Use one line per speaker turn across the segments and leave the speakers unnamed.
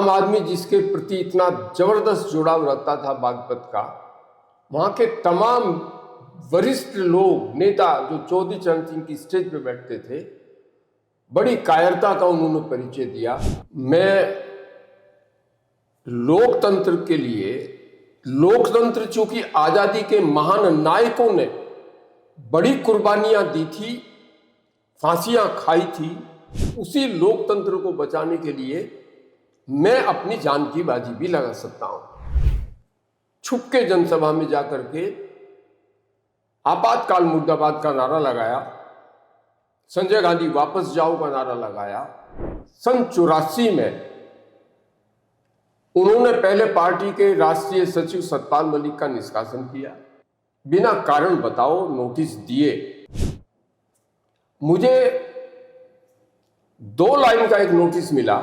आम आदमी जिसके प्रति इतना जबरदस्त जुड़ाव रहता था बागपत का, वहाँ के तमाम वरिष्ठ लोग, नेता जो चौधरी चरण सिंह की स्टेज पे बैठते थे, बड़ी कायरता का उन्होंने परिचय दिया। मैं लोकतंत्र के लिए, लोकतंत्र चूंकि आजादी के महान नायकों ने बड़ी कुर्बानियां दी थी, फांसियां खाई थी, उसी लोकतंत्र को बचाने के लिए मैं अपनी जान की बाजी भी लगा सकता हूं। छुप के जनसभा में जाकर के आपातकाल मुर्दाबाद का नारा लगाया, संजय गांधी वापस जाओ का नारा लगाया। सन 84 में उन्होंने पहले पार्टी के राष्ट्रीय सचिव सतपाल मलिक का निष्कासन किया, बिना कारण बताओ नोटिस दिए। मुझे 2 लाइन का एक नोटिस मिला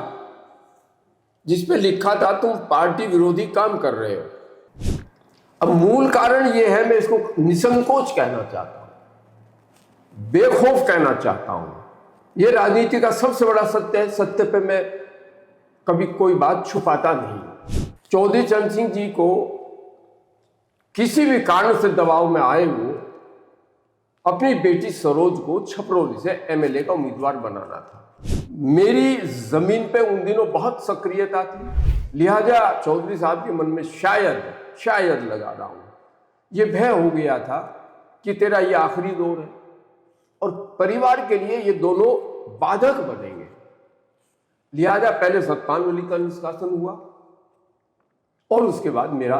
जिसपे लिखा था तुम पार्टी विरोधी काम कर रहे हो। अब मूल कारण यह है, मैं इसको निसंकोच कहना चाहता हूं, बेखौफ कहना चाहता हूं। यह राजनीति का सबसे बड़ा सत्य है, सत्य पे मैं कभी कोई बात छुपाता नहीं। चौधरी चरण सिंह जी को किसी भी कारण से दबाव में आए वो अपनी बेटी सरोज को छपरौली से एमएलए का उम्मीदवार बनाना था। मेरी जमीन पे उन दिनों बहुत सक्रियता थी, लिहाजा चौधरी साहब के मन में शायद लगा रहा हूं, ये भय हो गया था कि तेरा ये आखिरी दौर है और परिवार के लिए ये दोनों बाधक बनेंगे। लिहाजा पहले सतपाल मलिक का निष्कासन हुआ और उसके बाद मेरा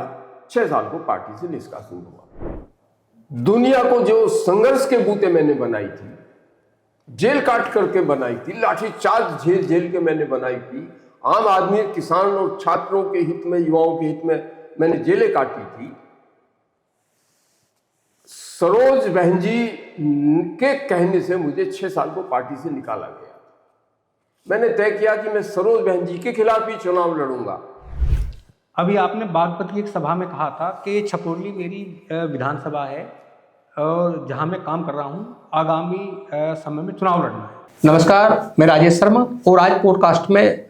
6 साल को पार्टी से निष्कासन हुआ। दुनिया को जो संघर्ष के बूते मैंने बनाई थी, जेल काट करके बनाई थी, लाठी चार्ज जेल के मैंने बनाई थी, आम आदमी, किसान और छात्रों के हित में, युवाओं के हित में मैंने जेलें काटी थी। सरोज बहन जी के कहने से मुझे 6 साल को पार्टी से निकाला गया। मैंने तय किया कि मैं सरोज बहन जी के खिलाफ ही चुनाव लड़ूंगा।
अभी आपने बागपत की एक सभा में कहा था कि छपरौली मेरी विधानसभा है और जहां मैं काम कर रहा हूं, आगामी समय में चुनाव लड़ना है। नमस्कार, मैं राजेश शर्मा और आज पॉडकास्ट में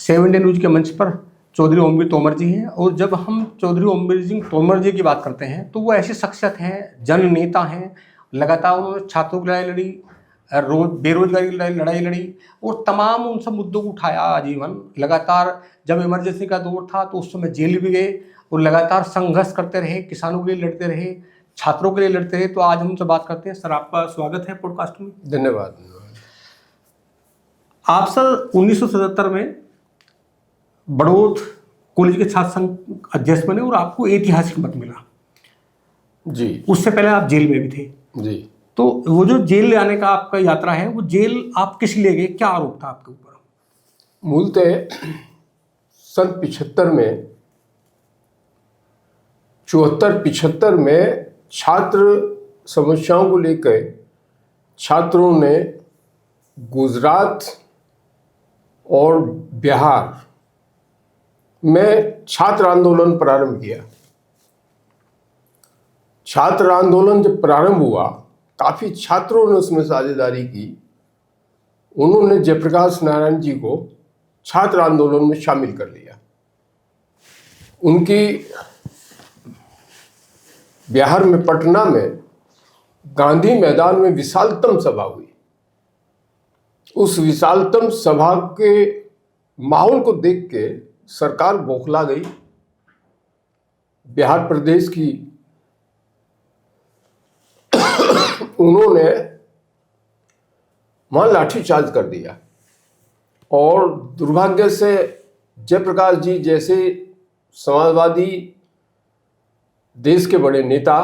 7 इंडिया न्यूज के मंच पर चौधरी ओमवीर तोमर जी हैं। और जब हम चौधरी ओमवीर सिंह तोमर जी की बात करते हैं तो वो ऐसी शख्सियत हैं, जननेता हैं। लगातार उन्होंने छात्रों की लड़ाई लड़ी, बेरोजगारी की लड़ाई लड़ी और तमाम उन सब मुद्दों को उठाया आजीवन। लगातार जब इमरजेंसी का दौर था तो उस समय जेल भी गए और लगातार संघर्ष करते रहे, किसानों के लिए लड़ते रहे, छात्रों के लिए लड़ते रहे। तो आज हम उनसे बात करते हैं। सर, आपका स्वागत है पॉडकास्ट में।
धन्यवाद।
आप सर 1977 में बड़ौद कॉलेज के छात्र संघ अध्यक्ष बने और आपको ऐतिहासिक मत मिला
जी।
उससे पहले आप जेल में भी थे
जी।
तो वो जो जेल ले आने का आपका यात्रा है, वो जेल आप किस लिए गए, क्या आरोप था आपके ऊपर?
मूलतः सन 75 में 74-75 में छात्र समस्याओं को लेकर छात्रों ने गुजरात और बिहार में छात्र आंदोलन प्रारंभ किया। छात्र आंदोलन जब प्रारंभ हुआ, काफी छात्रों ने उसमें साझेदारी की। उन्होंने जयप्रकाश नारायण जी को छात्र आंदोलन में शामिल कर लिया। उनकी बिहार में पटना में गांधी मैदान में विशालतम सभा हुई। उस विशालतम सभा के माहौल को देख के सरकार बौखला गई। बिहार प्रदेश की उन्होंने वहां लाठीचार्ज कर दिया और दुर्भाग्य से जयप्रकाश जी जैसे समाजवादी देश के बड़े नेता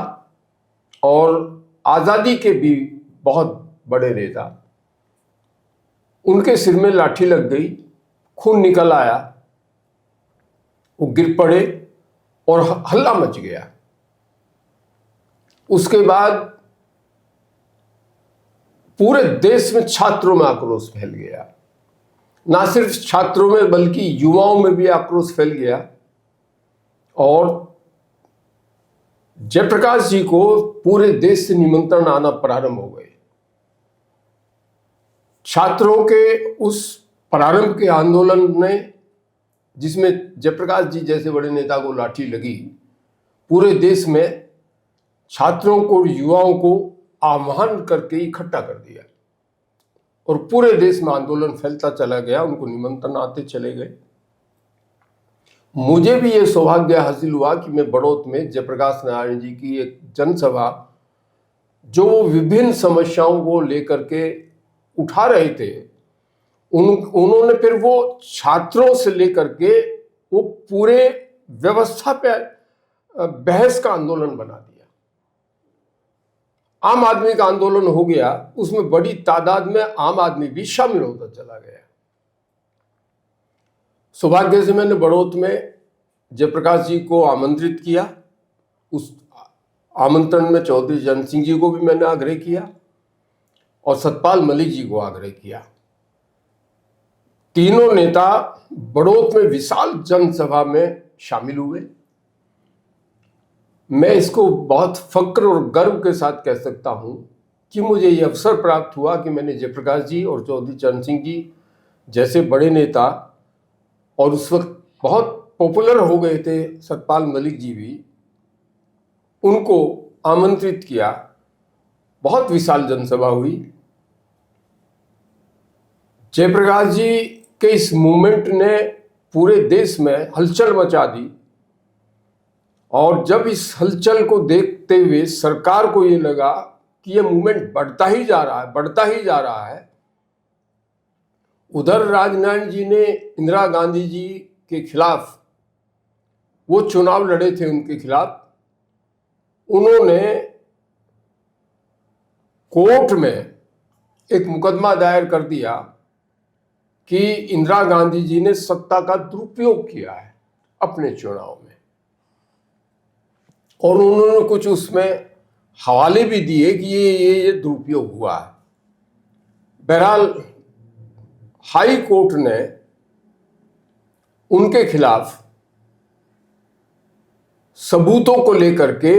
और आजादी के भी बहुत बड़े नेता, उनके सिर में लाठी लग गई, खून निकल आया, वो गिर पड़े और हल्ला मच गया। उसके बाद पूरे देश में छात्रों में आक्रोश फैल गया। ना सिर्फ छात्रों में बल्कि युवाओं में भी आक्रोश फैल गया और जयप्रकाश जी को पूरे देश से निमंत्रण आना प्रारंभ हो गए। छात्रों के उस प्रारंभ के आंदोलन ने जिसमें जयप्रकाश जी जैसे बड़े नेता को लाठी लगी, पूरे देश में छात्रों को, युवाओं को आह्वान करके इकट्ठा कर दिया और पूरे देश में आंदोलन फैलता चला गया, उनको निमंत्रण आते चले गए। मुझे भी ये सौभाग्य हासिल हुआ कि मैं बड़ौत में जयप्रकाश नारायण जी की एक जनसभा, जो विभिन्न समस्याओं को लेकर के उठा रहे थे, उन्होंने फिर वो छात्रों से लेकर के वो पूरे व्यवस्था पे बहस का आंदोलन बना दिया। आम आदमी का आंदोलन हो गया, उसमें बड़ी तादाद में आम आदमी भी शामिल होता चला गया। सौभाग्य से मैंने बड़ौत में जयप्रकाश जी को आमंत्रित किया। उस आमंत्रण में चौधरी चरण सिंह जी को भी मैंने आग्रह किया और सतपाल मलिक जी को आग्रह किया। तीनों नेता बड़ौत में विशाल जनसभा में शामिल हुए। मैं इसको बहुत फक्र और गर्व के साथ कह सकता हूं कि मुझे ये अवसर प्राप्त हुआ कि मैंने जयप्रकाश जी और चौधरी चरण सिंह जी जैसे बड़े नेता, और उस वक्त बहुत पॉपुलर हो गए थे सतपाल मलिक जी भी, उनको आमंत्रित किया। बहुत विशाल जनसभा हुई। जयप्रकाश जी के इस मूवमेंट ने पूरे देश में हलचल मचा दी, और जब इस हलचल को देखते हुए सरकार को ये लगा कि ये मूवमेंट बढ़ता ही जा रहा है, उधर राजनारायण जी ने इंदिरा गांधी जी के खिलाफ वो चुनाव लड़े थे, उनके खिलाफ उन्होंने कोर्ट में एक मुकदमा दायर कर दिया कि इंदिरा गांधी जी ने सत्ता का दुरुपयोग किया है अपने चुनाव में, और उन्होंने कुछ उसमें हवाले भी दिए कि ये दुरुपयोग हुआ है। बहरहाल हाई कोर्ट ने उनके खिलाफ सबूतों को लेकर के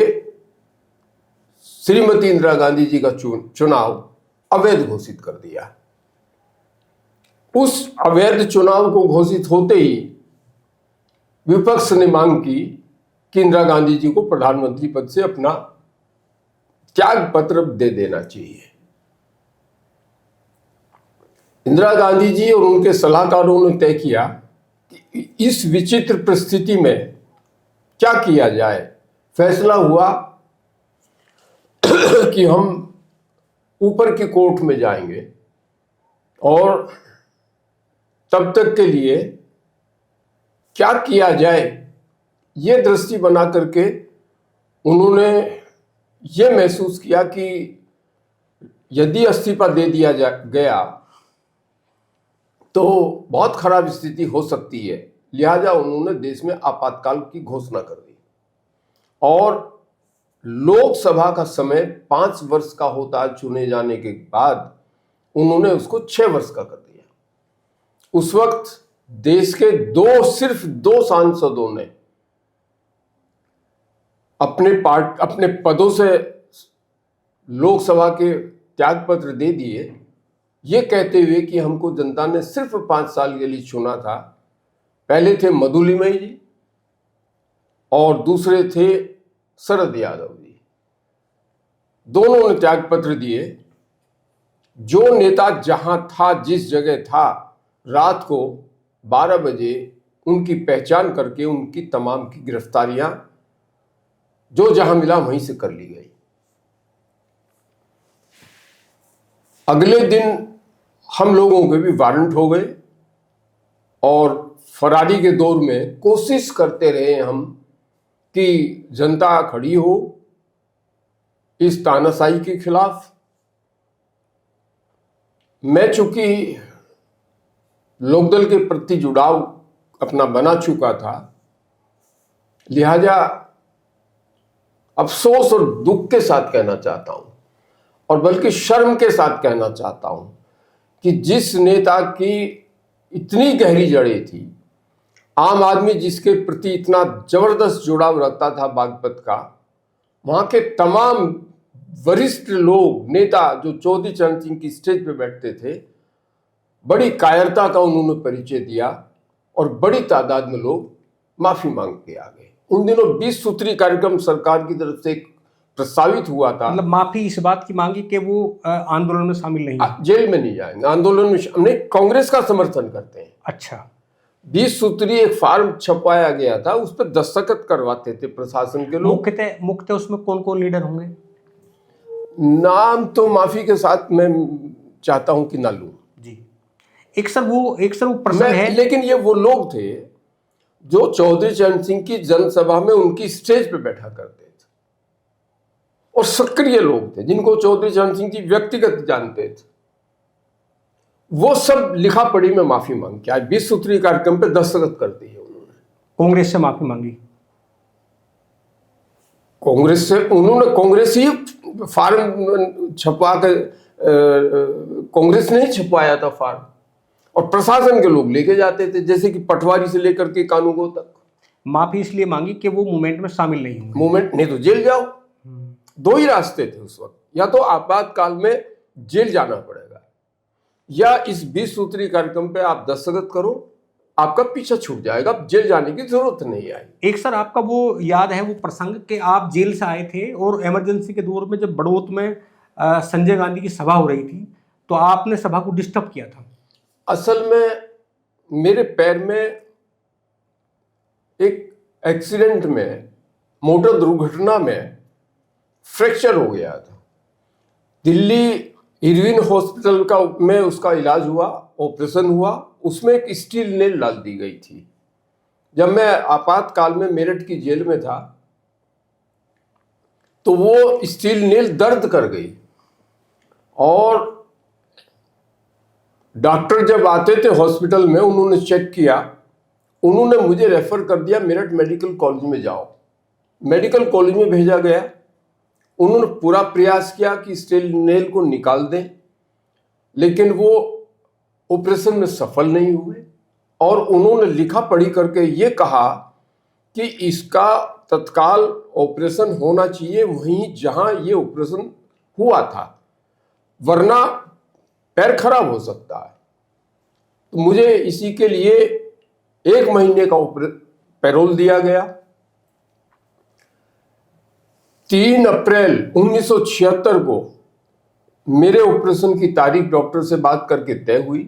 श्रीमती इंदिरा गांधी जी का चुनाव अवैध घोषित कर दिया। उस अवैध चुनाव को घोषित होते ही विपक्ष ने मांग की कि इंदिरा गांधी जी को प्रधानमंत्री पद से अपना त्याग पत्र दे देना चाहिए। इंदिरा गांधी जी और उनके सलाहकारों ने तय किया कि इस विचित्र परिस्थिति में क्या किया जाए। फैसला हुआ कि हम ऊपर की कोर्ट में जाएंगे और तब तक के लिए क्या किया जाए, ये दृष्टि बना करके उन्होंने ये महसूस किया कि यदि इस्तीफा दे दिया गया तो बहुत खराब स्थिति हो सकती है। लिहाजा उन्होंने देश में आपातकाल की घोषणा कर दी और लोकसभा का समय 5 वर्ष का होता है चुने जाने के बाद उन्होंने उसको 6 वर्ष का कर दिया। उस वक्त देश के सिर्फ दो सांसदों ने अपने पदों से लोकसभा के त्यागपत्र दे दिए, ये कहते हुए कि हमको जनता ने सिर्फ 5 साल के लिए चुना था। पहले थे मधुलिमयी जी और दूसरे थे शरद यादव जी। दोनों ने त्यागपत्र दिए। जो नेता जहां था, जिस जगह था, रात को 12 बजे उनकी पहचान करके उनकी तमाम की गिरफ्तारियां जो जहां मिला वहीं से कर ली गई। अगले दिन हम लोगों के भी वारंट हो गए और फरारी के दौर में कोशिश करते रहे हम कि जनता खड़ी हो इस तानाशाही के खिलाफ। मैं चूंकि लोकदल के प्रति जुड़ाव अपना बना चुका था, लिहाजा अफसोस और दुख के साथ कहना चाहता हूं, और बल्कि शर्म के साथ कहना चाहता हूं कि जिस नेता की इतनी गहरी जड़ें थी, आम आदमी जिसके प्रति इतना जबरदस्त जुड़ाव रखता था बागपत का, वहां के तमाम वरिष्ठ लोग, नेता जो चौधरी चरण सिंह की स्टेज पे बैठते थे, बड़ी कायरता का उन्होंने परिचय दिया और बड़ी तादाद में लोग माफी मांग के आ गए। उन दिनों 20 सूत्री कार्यक्रम सरकार की तरफ से प्रस्तावित हुआ था।
मतलब माफी इस बात की मांगी कि वो आंदोलन में शामिल नहीं है।
जेल में नहीं जाएंगे, आंदोलन में नहीं, कांग्रेस का समर्थन करते हैं।
अच्छा।
20 सूत्री एक फॉर्म छपवाया गया था, उस पर दस्तखत करवाते थे प्रशासन के लोग।
मुख्यतः उसमें कौन कौन लीडर होंगे?
नाम तो माफी के साथ मैं चाहता हूं कि ना लूं
जी। एक सर वो प्रसंग है,
लेकिन ये वो लोग थे जो चौधरी चरण सिंह की जनसभा में उनकी स्टेज पे बैठा करते थे और सक्रिय लोग थे जिनको चौधरी चरण सिंह की व्यक्तिगत जानते थे। वो सब लिखा पढ़ी में माफी मांग के आज 20 सूत्री कार्यक्रम पे दस्तखत कर दी है उन्होंने।
कांग्रेस से माफी मांगी?
कांग्रेस से उन्होंने, कांग्रेस ही फार्म छपवा के, कांग्रेस ने ही छपवाया था फार्म और प्रशासन के लोग लेके जाते थे, जैसे कि पटवारी से लेकर के कानूगो तक।
माफी इसलिए मांगी कि वो मूवमेंट में शामिल नहीं हुए।
मूवमेंट नहीं तो जेल जाओ। दो ही रास्ते थे उस वक्त, या तो आपातकाल में जेल जाना पड़ेगा या इस 20 सूत्री कार्यक्रम पे आप दस्तखत करो, आपका पीछा छूट जाएगा, जेल जाने की जरूरत नहीं आई।
एक सर आपका वो याद है वो प्रसंग कि आप जेल से आए थे और इमरजेंसी के दौर में जब बड़ौत में संजय गांधी की सभा हो रही थी तो आपने सभा को डिस्टर्ब किया था।
असल में मेरे पैर में एक एक्सीडेंट में, मोटर दुर्घटना में फ्रैक्चर हो गया था। दिल्ली इरविन हॉस्पिटल का में उसका इलाज हुआ, ऑपरेशन हुआ, उसमें एक स्टील नेल डाल दी गई थी। जब मैं आपातकाल में मेरठ की जेल में था तो वो स्टील नेल दर्द कर गई और डॉक्टर जब आते थे हॉस्पिटल में, उन्होंने चेक किया, उन्होंने मुझे रेफर कर दिया मेरठ मेडिकल कॉलेज में जाओ। मेडिकल कॉलेज में भेजा गया। उन्होंने पूरा प्रयास किया कि स्टील नेल को निकाल दें, लेकिन वो ऑपरेशन में सफल नहीं हुए और उन्होंने लिखा पढ़ी करके ये कहा कि इसका तत्काल ऑपरेशन होना चाहिए वहीं जहां ये ऑपरेशन हुआ था, वरना पैर खराब हो सकता है। तो मुझे इसी के लिए 1 महीने का पैरोल दिया गया। 3 अप्रैल 1976 को मेरे ऑपरेशन की तारीख डॉक्टर से बात करके तय हुई।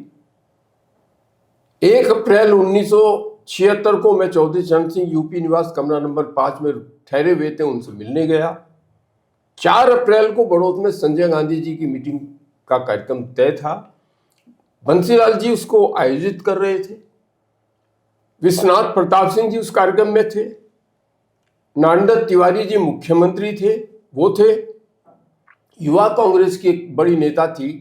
1 अप्रैल 1976 को मैं चौधरी चरण सिंह यूपी निवास कमरा नंबर 5 में ठहरे हुए थे, उनसे मिलने गया। 4 अप्रैल को बड़ौत में संजय गांधी जी की मीटिंग का कार्यक्रम तय था। बंसीलाल जी उसको आयोजित कर रहे थे। विश्वनाथ प्रताप सिंह जी उस कार्यक्रम में थे। नांदत तिवारी जी मुख्यमंत्री थे, वो थे। युवा कांग्रेस की एक बड़ी नेता थी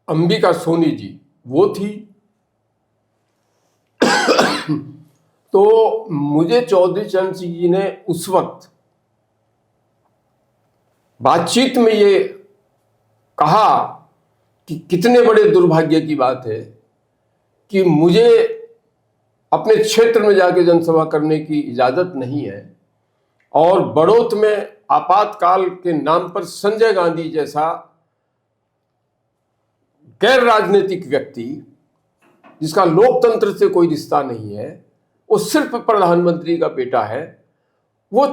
अंबिका सोनी जी, वो थी। तो मुझे चौधरी चरण सिंह जी ने उस वक्त बातचीत में ये कहा कि कितने बड़े दुर्भाग्य की बात है कि मुझे अपने क्षेत्र में जाके जनसभा करने की इजाजत नहीं है और बड़ौत में आपातकाल के नाम पर संजय गांधी जैसा गैर राजनीतिक व्यक्ति, जिसका लोकतंत्र से कोई रिश्ता नहीं है, वो सिर्फ प्रधानमंत्री का बेटा है, वो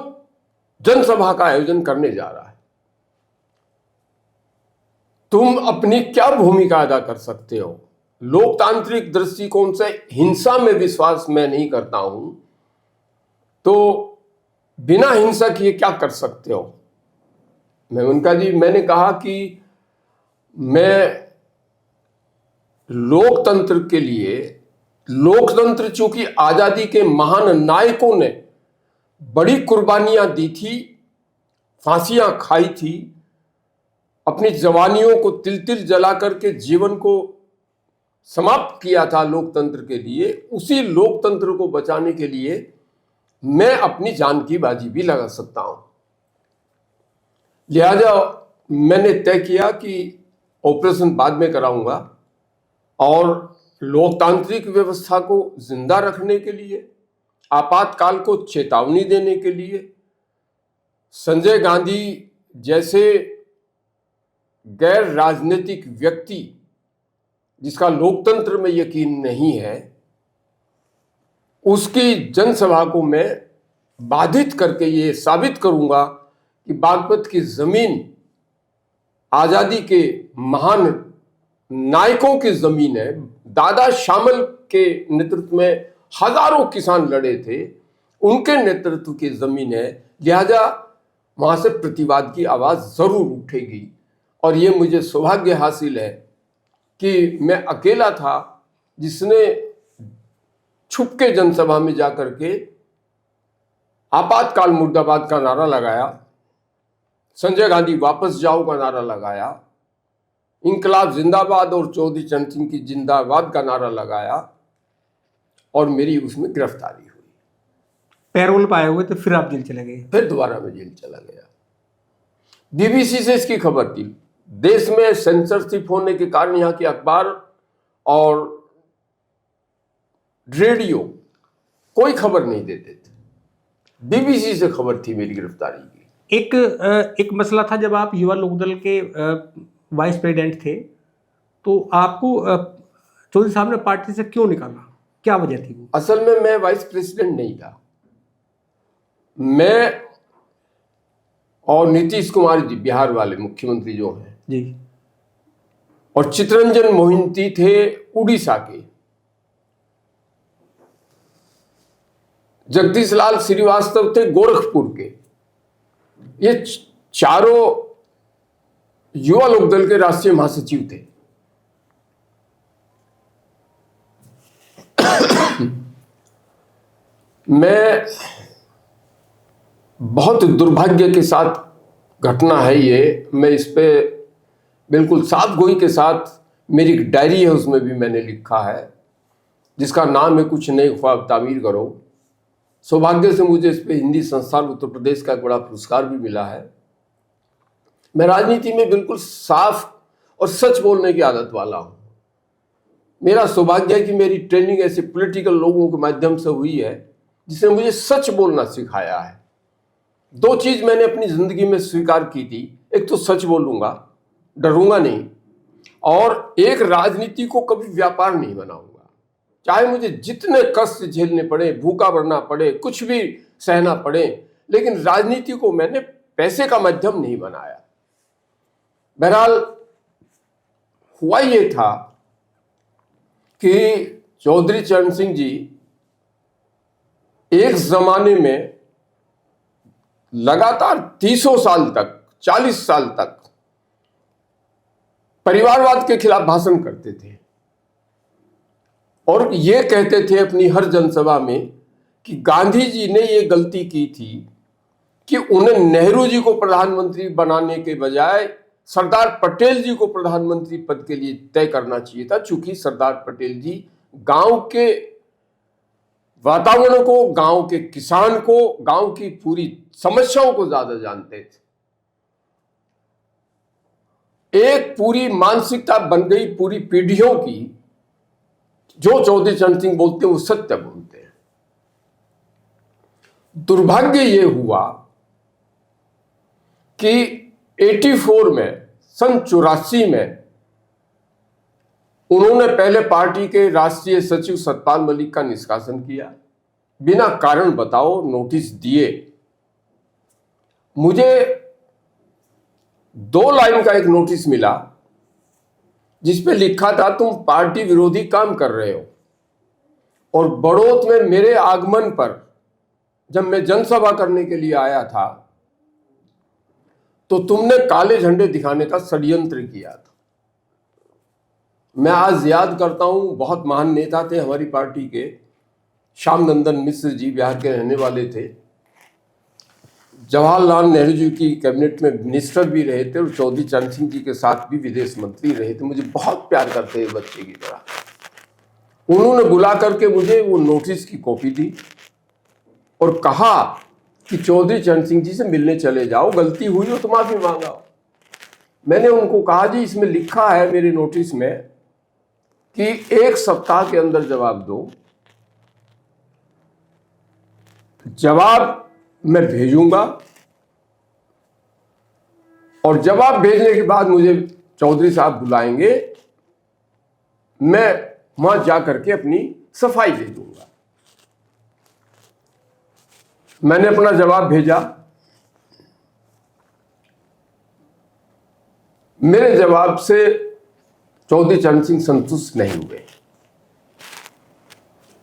जनसभा का आयोजन करने जा रहा है। तुम अपनी क्या भूमिका अदा कर सकते हो? लोकतांत्रिक दृष्टिकोण से हिंसा में विश्वास मैं नहीं करता हूं, तो बिना हिंसा किए क्या कर सकते हो? मैंने कहा कि मैं लोकतंत्र के लिए, लोकतंत्र चूंकि आजादी के महान नायकों ने बड़ी कुर्बानियां दी थी, फांसियां खाई थी, अपनी जवानियों को तिल तिल जला करके जीवन को समाप्त किया था लोकतंत्र के लिए, उसी लोकतंत्र को बचाने के लिए मैं अपनी जान की बाजी भी लगा सकता हूं। लिहाजा मैंने तय किया कि ऑपरेशन बाद में कराऊंगा और लोकतांत्रिक व्यवस्था को जिंदा रखने के लिए, आपातकाल को चेतावनी देने के लिए, संजय गांधी जैसे गैर राजनीतिक व्यक्ति जिसका लोकतंत्र में यकीन नहीं है, उसकी जनसभा को मैं बाधित करके ये साबित करूंगा कि बागपत की जमीन आजादी के महान नायकों की जमीन है। दादा शामल के नेतृत्व में हजारों किसान लड़े थे, उनके नेतृत्व की जमीन है, लिहाजा वहां से प्रतिवाद की आवाज जरूर उठेगी। और ये मुझे सौभाग्य हासिल है कि मैं अकेला था जिसने छुपके जनसभा में जाकर के आपातकाल मुर्दाबाद का नारा लगाया, संजय गांधी वापस जाओ का नारा लगाया, इंकलाब जिंदाबाद और चौधरी चरण सिंह की जिंदाबाद का नारा लगाया, और मेरी उसमें गिरफ्तारी हुई।
पैरोल पाए हुए तो फिर आप जेल चले गए।
फिर दोबारा मैं जेल चला गया। बीबीसी से इसकी खबर थी। देश में सेंसरशिप होने के कारण यहाँ के अखबार और रेडियो कोई खबर नहीं देते थे। बीबीसी से खबर थी मेरी गिरफ्तारी की।
एक मसला था, जब आप युवा लोकदल के वाइस प्रेसिडेंट थे तो आपको चौधरी साहब ने पार्टी से क्यों निकाला, क्या वजह थी वो?
असल में मैं वाइस प्रेसिडेंट नहीं था। मैं और नीतीश कुमार जी, बिहार वाले मुख्यमंत्री जो हैं
जी,
और चितरंजन मोहिंती थे उड़ीसा के, जगदीश लाल श्रीवास्तव थे गोरखपुर के, ये चारों युवा लोकदल के राष्ट्रीय महासचिव थे। मैं बहुत दुर्भाग्य के साथ घटना है ये, मैं इस पे बिल्कुल साफ गोई के साथ, मेरी एक डायरी है उसमें भी मैंने लिखा है जिसका नाम है कुछ नए ख्वाब तामीर करो। सौभाग्य से मुझे इस पे हिंदी संस्थान उत्तर प्रदेश का एक बड़ा पुरस्कार भी मिला है। मैं राजनीति में बिल्कुल साफ और सच बोलने की आदत वाला हूं। मेरा सौभाग्य है कि मेरी ट्रेनिंग ऐसे पॉलिटिकल लोगों के माध्यम से हुई है जिसने मुझे सच बोलना सिखाया है। दो चीज मैंने अपनी जिंदगी में स्वीकार की थी, एक तो सच बोलूंगा, डरूंगा नहीं, और एक राजनीति को कभी व्यापार नहीं बनाऊंगा। चाहे मुझे जितने कष्ट झेलने पड़े, भूखा मरना पड़े, कुछ भी सहना पड़े, लेकिन राजनीति को मैंने पैसे का माध्यम नहीं बनाया। बहरहाल हुआ ये था कि चौधरी चरण सिंह जी एक जमाने में लगातार 30 साल तक, 40 साल तक परिवारवाद के खिलाफ भाषण करते थे और ये कहते थे अपनी हर जनसभा में कि गांधी जी ने ये गलती की थी कि उन्हें नेहरू जी को प्रधानमंत्री बनाने के बजाय सरदार पटेल जी को प्रधानमंत्री पद के लिए तय करना चाहिए था, चूंकि सरदार पटेल जी गांव के वातावरण को, गांव के किसान को, गांव की पूरी समस्याओं को ज्यादा जानते थे। एक पूरी मानसिकता बन गई पूरी पीढ़ियों की, जो चौधरी चरण सिंह बोलते हैं वो सत्य बोलते हैं। दुर्भाग्य ये हुआ कि 84 में, सन 84 में उन्होंने पहले पार्टी के राष्ट्रीय सचिव सतपाल मलिक का निष्कासन किया, बिना कारण बताओ नोटिस दिए। मुझे 2 लाइन का एक नोटिस मिला जिस पे लिखा था तुम पार्टी विरोधी काम कर रहे हो, और बड़ौत में मेरे आगमन पर जब मैं जनसभा करने के लिए आया था तो तुमने काले झंडे दिखाने का षड्यंत्र किया था। मैं आज याद करता हूं, बहुत महान नेता थे हमारी पार्टी के, श्याम नंदन मिश्र जी बिहार के रहने वाले थे, जवाहरलाल नेहरू जी की कैबिनेट में मिनिस्टर भी रहे थे और चौधरी चरण सिंह जी के साथ भी विदेश मंत्री रहे थे। मुझे बहुत प्यार करते हैं बच्चे की तरह। उन्होंने बुला करके मुझे वो नोटिस की कॉपी दी और कहा कि चौधरी चरण सिंह जी से मिलने चले जाओ, गलती हुई हो तो माफी मांगाओ। मैंने उनको कहा जी इसमें लिखा है मेरे नोटिस में कि 1 सप्ताह के अंदर जवाब दो, जवाब मैं भेजूंगा और जवाब भेजने के बाद मुझे चौधरी साहब बुलाएंगे, मैं वहां जाकर के अपनी सफाई दे दूंगा। मैंने अपना जवाब भेजा। मेरे जवाब से चौधरी चरण सिंह संतुष्ट नहीं हुए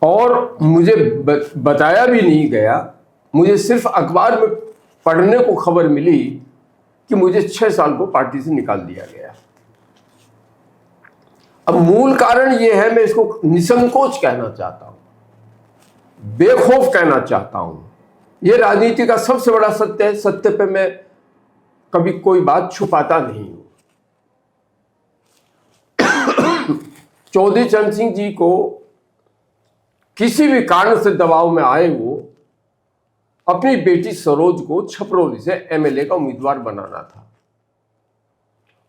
और मुझे बताया भी नहीं गया। मुझे सिर्फ अखबार में पढ़ने को खबर मिली कि मुझे 6 साल को पार्टी से निकाल दिया गया। अब मूल कारण यह है, मैं इसको निसंकोच कहना चाहता हूं, बेखौफ कहना चाहता हूं। यह राजनीति का सबसे बड़ा सत्य है। सत्य पे मैं कभी कोई बात छुपाता नहीं हूं। चौधरी चरण सिंह जी को किसी भी कारण से दबाव में आए वो अपनी बेटी सरोज को छपरौली से एमएलए का उम्मीदवार बनाना था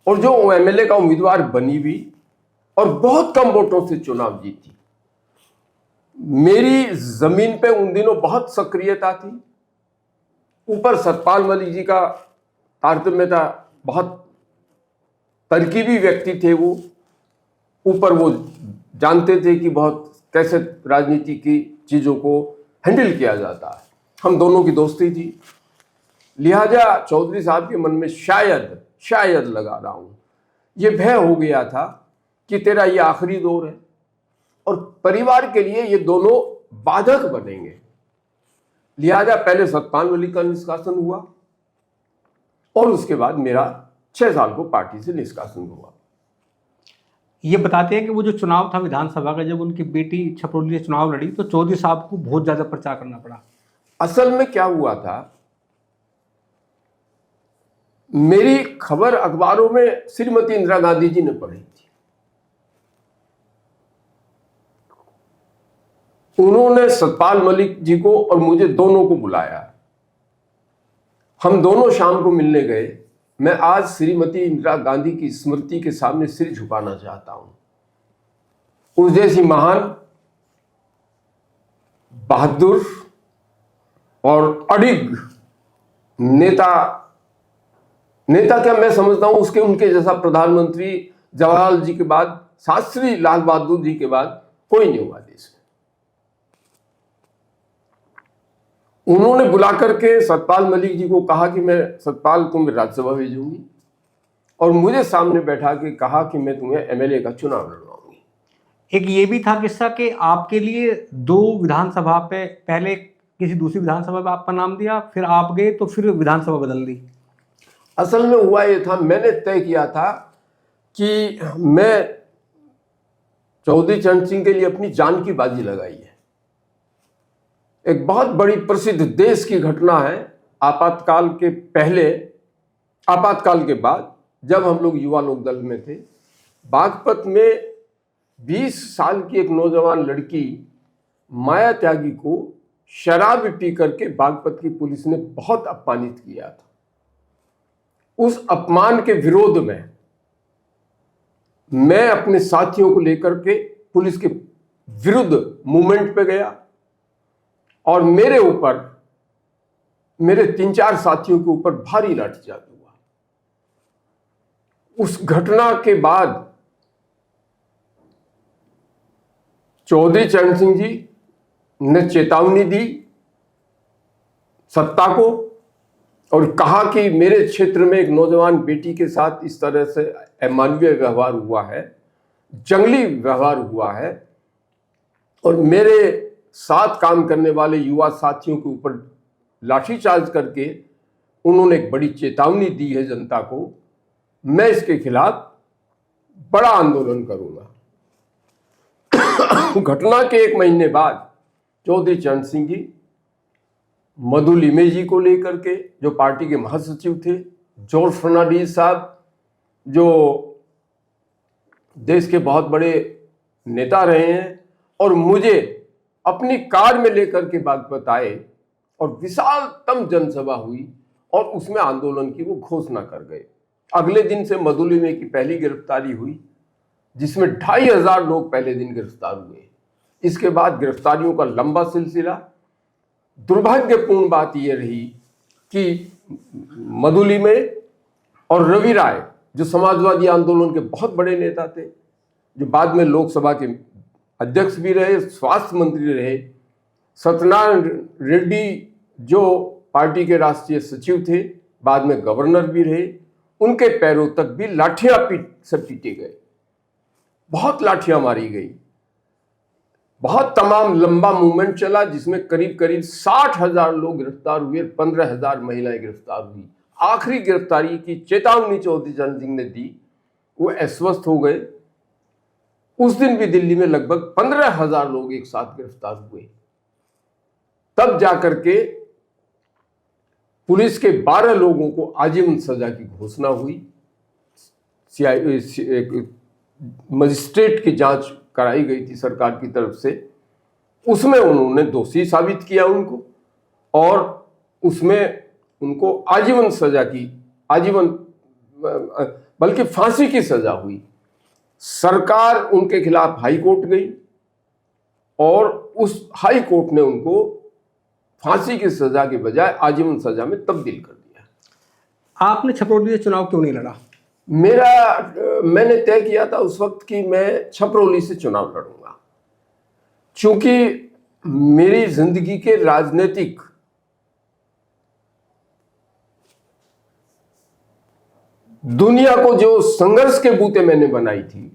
और जो एमएलए का उम्मीदवार बनी भी और बहुत कम वोटों से चुनाव जीती। मेरी जमीन पे उन दिनों बहुत सक्रियता थी। ऊपर सतपाल मलिक जी का तारतम्य था, बहुत तरकीबी व्यक्ति थे वो। ऊपर वो जानते थे कि बहुत कैसे राजनीति की चीजों को हैंडल किया जाता है। हम दोनों की दोस्ती थी, लिहाजा चौधरी साहब के मन में शायद लगा रहा हूं, ये भय हो गया था कि तेरा ये आखिरी दौर है और परिवार के लिए ये दोनों बाधक बनेंगे। लिहाजा पहले सतपाल मलिक का निष्कासन हुआ और उसके बाद मेरा 6 साल को पार्टी से निष्कासन हुआ।
ये बताते हैं कि वो जो चुनाव था विधानसभा का, जब उनकी बेटी छपरौली से चुनाव लड़ी तो चौधरी साहब को बहुत ज्यादा प्रचार करना पड़ा।
असल में क्या हुआ था, मेरी खबर अखबारों में श्रीमती इंदिरा गांधी जी ने पढ़ी थी। उन्होंने सतपाल मलिक जी को और मुझे दोनों को बुलाया। हम दोनों शाम को मिलने गए। मैं आज श्रीमती इंदिरा गांधी की स्मृति के सामने सिर झुकाना चाहता हूं। उस जैसी महान, बहादुर और अडिग नेता क्या मैं समझता हूं, उसके उनके जैसा प्रधानमंत्री जवाहरलाल जी के बाद, शास्त्री लाल बहादुर जी के बाद कोई नहीं हुआ देश में। उन्होंने बुला करके सतपाल मलिक जी को कहा कि मैं सतपाल को मैं राज्यसभा भेजूंगी और मुझे सामने बैठा के कहा कि मैं तुम्हें एमएलए का चुनाव लड़वाऊंगी।
एक ये भी था किस्सा कि आपके लिए 2 विधानसभा पे, पहले किसी दूसरी विधानसभा में आपका नाम दिया, फिर आप गए तो फिर विधानसभा बदल दी।
असल में हुआ ये था, मैंने तय किया था कि मैं चौधरी चरण सिंह के लिए अपनी जान की बाजी लगाई है। एक बहुत बड़ी प्रसिद्ध देश की घटना है। आपातकाल के पहले, आपातकाल के बाद, जब हम लोग युवा लोक दल में थे, बागपत में 20 साल की एक नौजवान लड़की माया त्यागी को शराब पी करके बागपत की पुलिस ने बहुत अपमानित किया था। उस अपमान के विरोध में मैं अपने साथियों को लेकर के पुलिस के विरुद्ध मूवमेंट पे गया और मेरे ऊपर, मेरे 3-4 साथियों के ऊपर भारी लाठीचार्ज हुआ। उस घटना के बाद चौधरी चरण सिंह जी ने चेतावनी दी सत्ता को और कहा कि मेरे क्षेत्र में एक नौजवान बेटी के साथ इस तरह से अमानवीय व्यवहार हुआ है, जंगली व्यवहार हुआ है और मेरे साथ काम करने वाले युवा साथियों के ऊपर लाठीचार्ज करके उन्होंने एक बड़ी चेतावनी दी है जनता को। मैं इसके खिलाफ बड़ा आंदोलन करूंगा। घटना के 1 महीने बाद चौधरी चरण सिंह जी मधु लिमे जी को लेकर के, जो पार्टी के महासचिव थे, जॉर्ज फर्नांडिस साहब जो देश के बहुत बड़े नेता रहे हैं, और मुझे अपनी कार में लेकर के बागपत आए और विशालतम जनसभा हुई और उसमें आंदोलन की वो घोषणा कर गए। अगले दिन से मधु लिमे की पहली गिरफ्तारी हुई, जिसमें 2500 लोग पहले दिन गिरफ्तार हुए। इसके बाद गिरफ्तारियों का लंबा सिलसिला। दुर्भाग्यपूर्ण बात यह रही कि मधु लिमे और रवि राय, जो समाजवादी आंदोलन के बहुत बड़े नेता थे, जो बाद में लोकसभा के अध्यक्ष भी रहे, स्वास्थ्य मंत्री रहे, सत्यनारायण रेड्डी जो पार्टी के राष्ट्रीय सचिव थे, बाद में गवर्नर भी रहे, उनके पैरों तक भी लाठियां से पीटे गए, बहुत लाठियां मारी गई, बहुत तमाम लंबा मूवमेंट चला जिसमें करीब करीब 60,000 लोग गिरफ्तार हुए, 15,000 महिलाएं गिरफ्तार हुई। आखिरी गिरफ्तारी की चेतावनी चौधरी चरण सिंह ने दी, वो अस्वस्थ हो गए। उस दिन भी दिल्ली में लगभग 15,000 लोग एक साथ गिरफ्तार हुए। तब जाकर के पुलिस के 12 लोगों को आजीवन सजा की घोषणा हुई। मजिस्ट्रेट की जांच कराई गई थी सरकार की तरफ से, उसमें उन्होंने दोषी साबित किया उनको, और उसमें उनको आजीवन सजा की, बल्कि फांसी की सजा हुई। सरकार उनके खिलाफ हाई कोर्ट गई और उस हाई कोर्ट ने उनको फांसी की सजा के बजाय आजीवन सजा में तब्दील कर दिया।
आपने छपरौली से चुनाव क्यों नहीं लड़ा?
मैंने तय किया था उस वक्त कि मैं छपरौली से चुनाव लड़ूंगा, क्योंकि मेरी जिंदगी के राजनीतिक दुनिया को जो संघर्ष के बूते मैंने बनाई थी,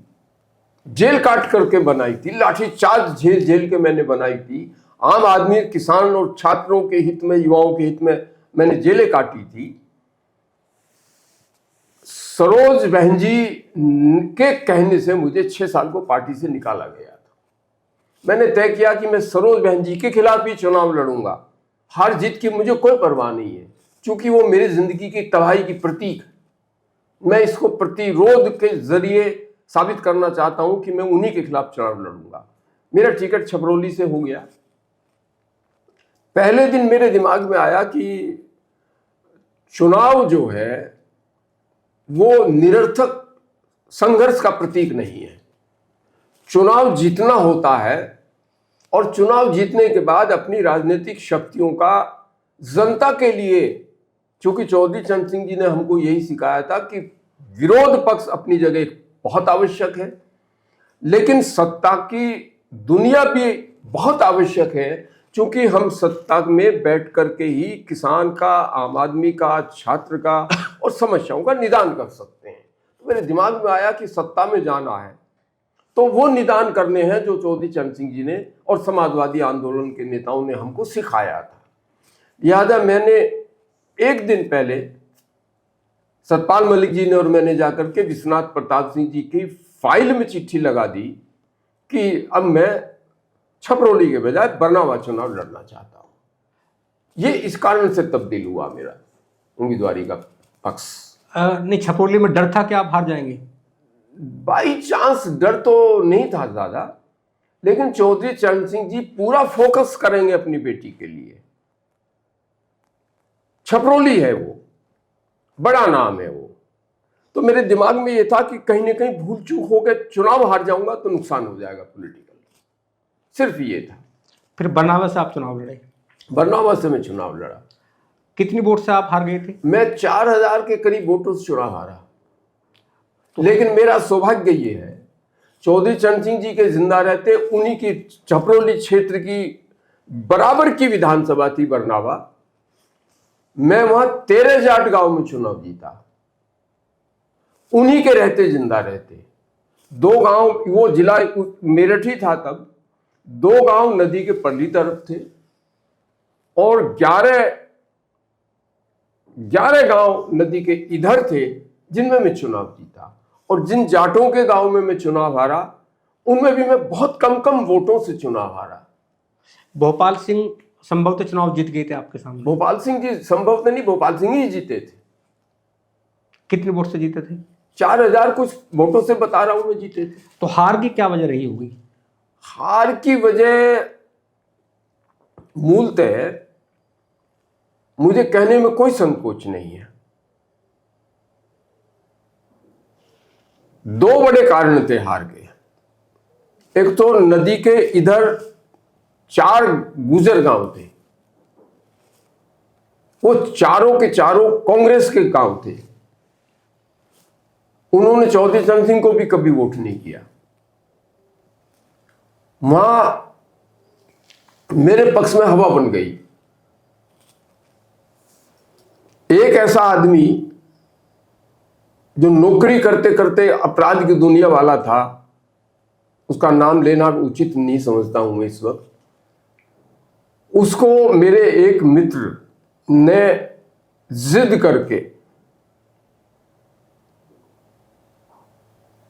जेल काट करके बनाई थी, लाठी चार्ज जेल के मैंने बनाई थी, आम आदमी, किसान और छात्रों के हित में, युवाओं के हित में मैंने जेलें काटी थी। सरोज बहन जी के कहने से मुझे 6 साल को पार्टी से निकाला गया था। मैंने तय किया कि मैं सरोज बहन जी के खिलाफ ही चुनाव लड़ूंगा। हार जीत की मुझे कोई परवाह नहीं है, क्योंकि वो मेरी जिंदगी की तबाही की प्रतीक है। मैं इसको प्रतिरोध के जरिए साबित करना चाहता हूं कि मैं उन्हीं के खिलाफ चुनाव लड़ूंगा। मेरा टिकट छपरौली से हो गया। पहले दिन मेरे दिमाग में आया कि चुनाव जो है वो निरर्थक संघर्ष का प्रतीक नहीं है। चुनाव जीतना होता है, और चुनाव जीतने के बाद अपनी राजनीतिक शक्तियों का जनता के लिए, क्योंकि चौधरी चरण सिंह जी ने हमको यही सिखाया था कि विरोध पक्ष अपनी जगह बहुत आवश्यक है, लेकिन सत्ता की दुनिया भी बहुत आवश्यक है, क्योंकि हम सत्ता में बैठ करके ही किसान का, आम आदमी का, छात्र का और समस्याओं का निदान कर सकते हैं। तो मेरे दिमाग में आया कि सत्ता में जाना है तो वो निदान करने हैं जो चौधरी चरण सिंह जी ने और समाजवादी आंदोलन के नेताओं ने हमको सिखाया था। लिहाजा मैंने एक दिन पहले सतपाल मलिक जी ने और मैंने जाकर के विश्वनाथ प्रताप सिंह जी की फाइल में चिट्ठी लगा दी कि अब मैं छपरौली के बजाय बरनावा चुनाव लड़ना चाहता हूं। ये इस कारण से तब्दील हुआ मेरा उम्मीदवारी का पक्ष।
नहीं, छपरौली में डर था कि आप हार जाएंगे?
बाई चांस डर तो नहीं था ज्यादा, लेकिन चौधरी चरण सिंह जी पूरा फोकस करेंगे अपनी बेटी के लिए। छपरौली है, वो बड़ा नाम है वो, तो मेरे दिमाग में ये था कि कहीं ना कहीं भूल चूक हो गए, चुनाव हार जाऊंगा तो नुकसान हो जाएगा पॉलिटिकल, सिर्फ ये था।
फिर बरनावा से आप चुनाव लड़े?
बरनावा से मैं चुनाव लड़ा।
कितनी वोट से आप हार गए थे?
मैं 4,000 के करीब वोटों से चुनाव हारा। लेकिन मेरा सौभाग्य ये है, चौधरी चरण सिंह जी के जिंदा रहते उन्हीं की छपरौली क्षेत्र की बराबर की विधानसभा थी बरनावा, मैं वहां 13 जाट गांव में चुनाव जीता। उन्हीं के रहते जिंदा रहते 2 गांव, वो जिला मेरठ ही था तब, 2 गांव नदी के परली तरफ थे और 11 गांव नदी के इधर थे जिनमें मैं चुनाव जीता। और जिन जाटों के गांव में मैं चुनाव हारा, उनमें भी मैं बहुत कम वोटों से चुनाव हारा।
भोपाल सिंह संभवतः चुनाव जीत गए थे आपके सामने?
भोपाल सिंह जी संभवतः नहीं, भोपाल सिंह ही जीते थे।
कितने वोट से जीते थे?
4,000 कुछ वोटों से बता रहा हूं मैं, जीते थे।
तो हार की क्या वजह रही होगी?
हार की वजह मूलतः मुझे कहने में कोई संकोच नहीं है। 2 बड़े कारण थे हार के। एक तो नदी के इधर 4 गुजर गांव थे, वो चारों के चारों कांग्रेस के गांव थे। उन्होंने चौधरी चरण सिंह को भी कभी वोट नहीं किया। वहां मेरे पक्ष में हवा बन गई ऐसा आदमी जो नौकरी करते करते अपराध की दुनिया वाला था, उसका नाम लेना उचित नहीं समझता हूं मैं इस वक्त, उसको मेरे एक मित्र ने जिद करके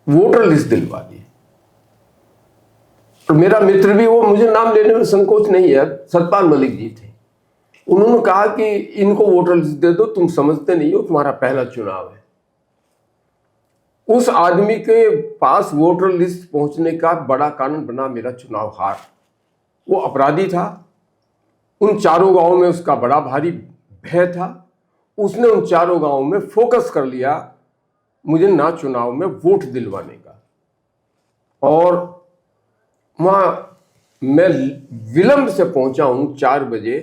वोटर लिस्ट दिलवा दी। और मेरा मित्र भी, वो मुझे नाम लेने में संकोच नहीं है, सतपाल मलिक जी थे। उन्होंने कहा कि इनको वोटर लिस्ट दे दो, तुम समझते नहीं हो, तुम्हारा पहला चुनाव है। उस आदमी के पास वोटर लिस्ट पहुंचने का बड़ा कारण बना मेरा चुनाव हार। वो अपराधी था, उन चारों गांवों में उसका बड़ा भारी भय था। उसने उन चारों गांवों में फोकस कर लिया मुझे ना चुनाव में वोट दिलवाने का। और वहां मैं विलंब से पहुंचा हूं 4 बजे।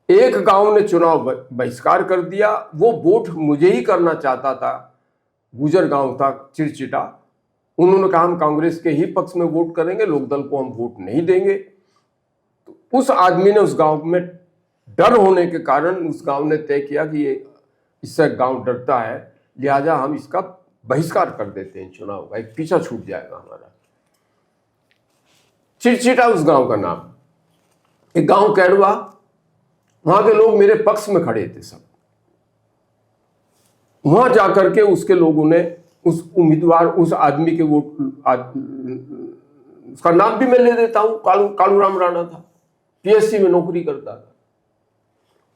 एक गांव ने चुनाव बहिष्कार कर दिया, वो वोट मुझे ही करना चाहता था। गुजर गांव था, चिरचिटा। उन्होंने कहा हम कांग्रेस के ही पक्ष में वोट करेंगे, लोकदल को हम वोट नहीं देंगे। तो उस आदमी ने उस गांव में डर होने के कारण उस गांव ने तय किया कि ये इससे गांव डरता है, लिहाजा हम इसका बहिष्कार कर देते हैं चुनाव का, एक पीछा छूट जाएगा हमारा। चिरचिटा उस गांव का नाम। एक गांव कैड़वा, वहां के लोग मेरे पक्ष में खड़े थे सब। वहां जाकर के उसके लोगों ने उस उम्मीदवार, उस आदमी के वोट, उसका नाम भी मैं ले देता हूं, कालूराम राणा था, पीएससी में नौकरी करता था।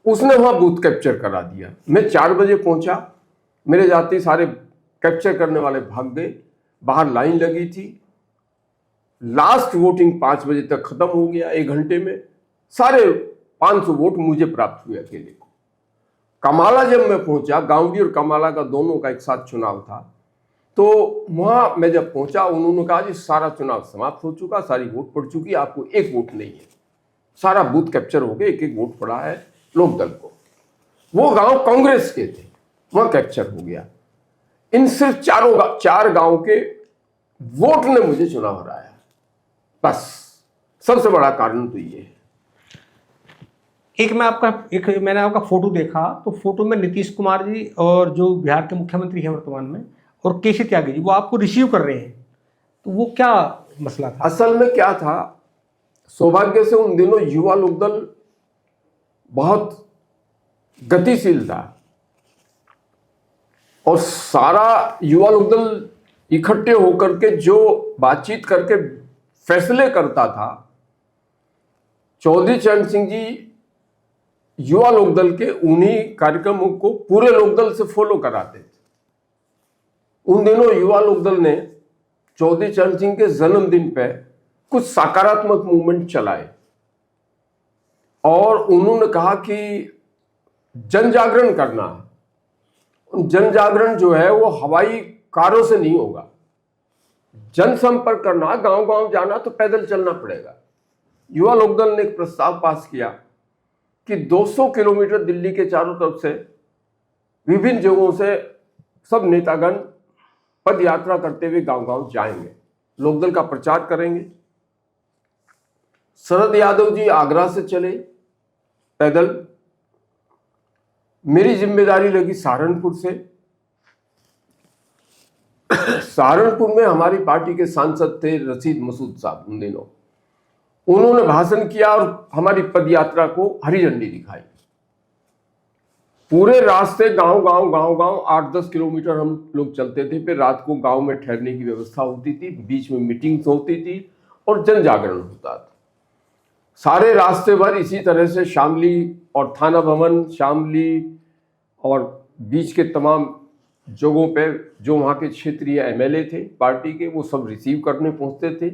उसने वहां बूथ कैप्चर करा दिया। मैं 4 बजे पहुंचा, मेरे जाते ही सारे कैप्चर करने वाले भाग गए। बाहर लाइन लगी थी। लास्ट वोटिंग 5 बजे तक खत्म हो गया। 1 घंटे में सारे 500 वोट मुझे प्राप्त हुए अकेले को। कमाला जब मैं पहुंचा, गांवडी और कमाला का दोनों का एक साथ चुनाव था, तो वहां मैं जब पहुंचा, उन्होंने कहा जी सारा चुनाव समाप्त हो चुका, सारी वोट पड़ चुकी, आपको एक वोट नहीं है। सारा बूथ कैप्चर हो गया, एक एक वोट पड़ा है लोकदल को। वो गांव कांग्रेस के थे, वहां कैप्चर हो गया। इन सिर्फ 4 गांव के वोट ने मुझे चुनाव हराया। बस सबसे बड़ा कारण तो ये है।
मैंने आपका फोटो देखा, तो फोटो में नीतीश कुमार जी और जो बिहार के मुख्यमंत्री हैं वर्तमान में, और केसी त्यागी जी, वो आपको रिसीव कर रहे हैं। तो वो क्या मसला था?
असल में क्या था, सौभाग्य से उन दिनों युवा लोकदल बहुत गतिशील था और सारा युवा लोकदल इकट्ठे होकर के जो बातचीत करके फैसले करता था। चौधरी चरण सिंह जी युवा लोकदल के उन्हीं कार्यक्रमों को पूरे लोकदल से फॉलो कराते थे। उन दिनों युवा लोकदल ने चौधरी चरण सिंह के जन्मदिन पे कुछ सकारात्मक मूवमेंट चलाए और उन्होंने कहा कि जन जागरण करना है। जन जागरण जो है वो हवाई कारों से नहीं होगा, जनसंपर्क करना, गांव गांव जाना, तो पैदल चलना पड़ेगा। युवा लोकदल ने एक प्रस्ताव पास किया कि 200 किलोमीटर दिल्ली के चारों तरफ से विभिन्न जगहों से सब नेतागण पद यात्रा करते हुए गांव गांव जाएंगे, लोकदल का प्रचार करेंगे। शरद यादव जी आगरा से चले पैदल। मेरी जिम्मेदारी लगी सहारनपुर से। सहारनपुर में हमारी पार्टी के सांसद थे रशीद मसूद साहब उन दिनों। उन्होंने भाषण किया और हमारी पदयात्रा को हरी झंडी दिखाई। पूरे रास्ते गांव गांव 8-10 किलोमीटर हम लोग चलते थे। फिर रात को गांव में ठहरने की व्यवस्था होती थी, बीच में मीटिंग्स होती थी और जन जागरण होता था। सारे रास्ते भर इसी तरह से शामली और थाना भवन, शामली और बीच के तमाम जगहों पे जो वहाँ के क्षेत्रीय एमएलए थे पार्टी के, वो सब रिसीव करने पहुँचते थे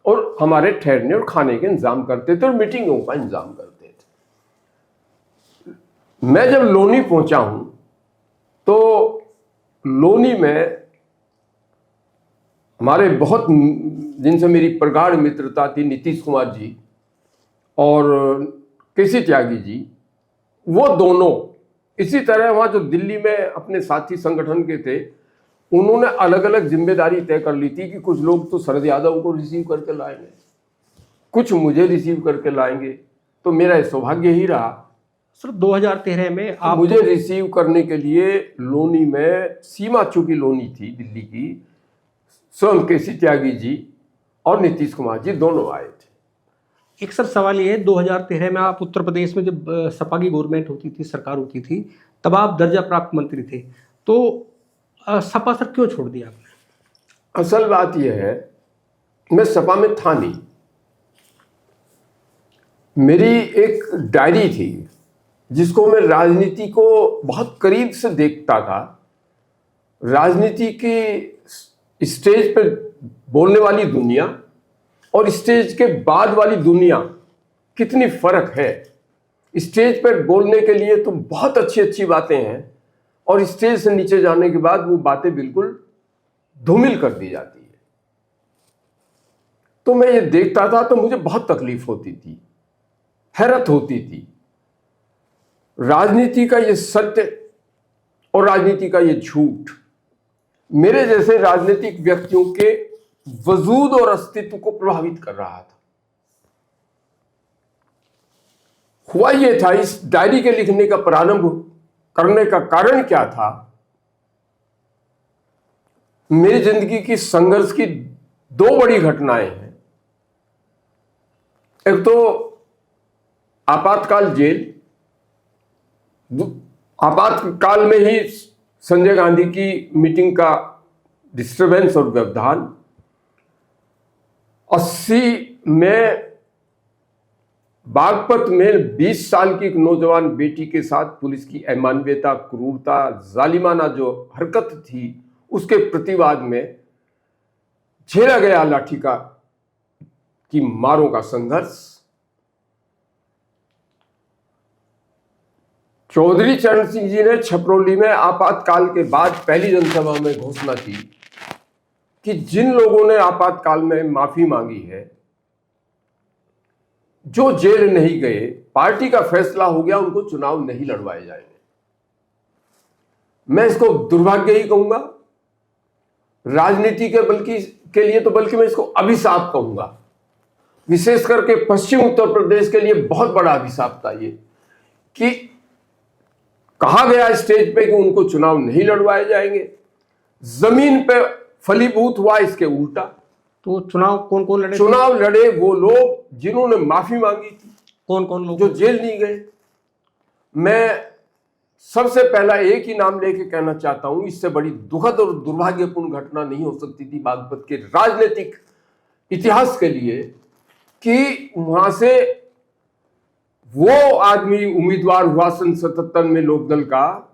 और हमारे ठहरने और खाने के इंतजाम करते थे और मीटिंगों का इंतजाम करते थे। मैं जब लोनी पहुंचा हूं तो लोनी में हमारे बहुत, जिनसे मेरी प्रगाढ़ मित्रता थी, नीतीश कुमार जी और केसी त्यागी जी, वो दोनों इसी तरह वहाँ जो दिल्ली में अपने साथी संगठन के थे, उन्होंने अलग अलग जिम्मेदारी तय कर ली थी कि कुछ लोग तो शरद यादव को रिसीव करके लाएंगे, कुछ मुझे रिसीव करके लाएंगे। तो मेरा सौभाग्य ही रहा
सर 2013 में आप
मुझे रिसीव करने के लिए लोनी में सीमा चूकी लोनी थी दिल्ली की, स्वयं केसी त्यागी जी और नीतीश कुमार जी दोनों आए थे।
एक सर सवाल ये है, 2013 में आप उत्तर प्रदेश में जब सपा की गवर्नमेंट होती थी, सरकार होती थी, तब आप दर्जा प्राप्त मंत्री थे, तो सपा सर क्यों छोड़ दिया आपने?
असल बात यह है, मैं सपा में था नहीं। मेरी एक डायरी थी जिसको मैं राजनीति को बहुत करीब से देखता था। राजनीति की स्टेज पर बोलने वाली दुनिया और स्टेज के बाद वाली दुनिया कितनी फर्क है। स्टेज पर बोलने के लिए तो बहुत अच्छी अच्छी बातें हैं और स्टेज से नीचे जाने के बाद वो बातें बिल्कुल धूमिल कर दी जाती है। तो मैं ये देखता था तो मुझे बहुत तकलीफ होती थी, हैरत होती थी। राजनीति का ये सत्य और राजनीति का ये झूठ मेरे जैसे राजनीतिक व्यक्तियों के वजूद और अस्तित्व को प्रभावित कर रहा था। हुआ ये था, इस डायरी के लिखने का प्रारंभ करने का कारण क्या था? मेरी जिंदगी की संघर्ष की दो बड़ी घटनाएं हैं। एक तो आपातकाल जेल, आपातकाल में ही संजय गांधी की मीटिंग का डिस्टरबेंस और व्यवधान। 80 में बागपत में 20 साल की एक नौजवान बेटी के साथ पुलिस की अमानवीयता, क्रूरता, जालिमाना जो हरकत थी, उसके प्रतिवाद में झेला गया लाठी की मारों का संघर्ष। चौधरी चरण सिंह जी ने छपरौली में आपातकाल के बाद पहली जनसभा में घोषणा की कि जिन लोगों ने आपातकाल में माफी मांगी है, जो जेल नहीं गए, पार्टी का फैसला हो गया, उनको चुनाव नहीं लड़वाए जाएंगे। मैं इसको दुर्भाग्य ही कहूंगा, राजनीति के लिए तो बल्कि मैं इसको अभिशाप कहूंगा। विशेष करके पश्चिम उत्तर प्रदेश के लिए बहुत बड़ा अभिशाप था ये कि कहा गया स्टेज पे कि उनको चुनाव नहीं लड़वाए जाएंगे, जमीन पे फलीभूत हुआ इसके उल्टा।
तो चुनाव कौन कौन लड़े?
चुनाव लड़े वो लोग जिन्होंने माफी मांगी थी।
कौन कौन लोग?
जो जेल नहीं गए। मैं सबसे पहला एक ही नाम लेके कहना चाहता हूं, इससे बड़ी दुखद और दुर्भाग्यपूर्ण घटना नहीं हो सकती थी बागपत के राजनीतिक इतिहास के लिए कि वहां से वो आदमी उम्मीदवार हुआ सन 77 में लोकदल का,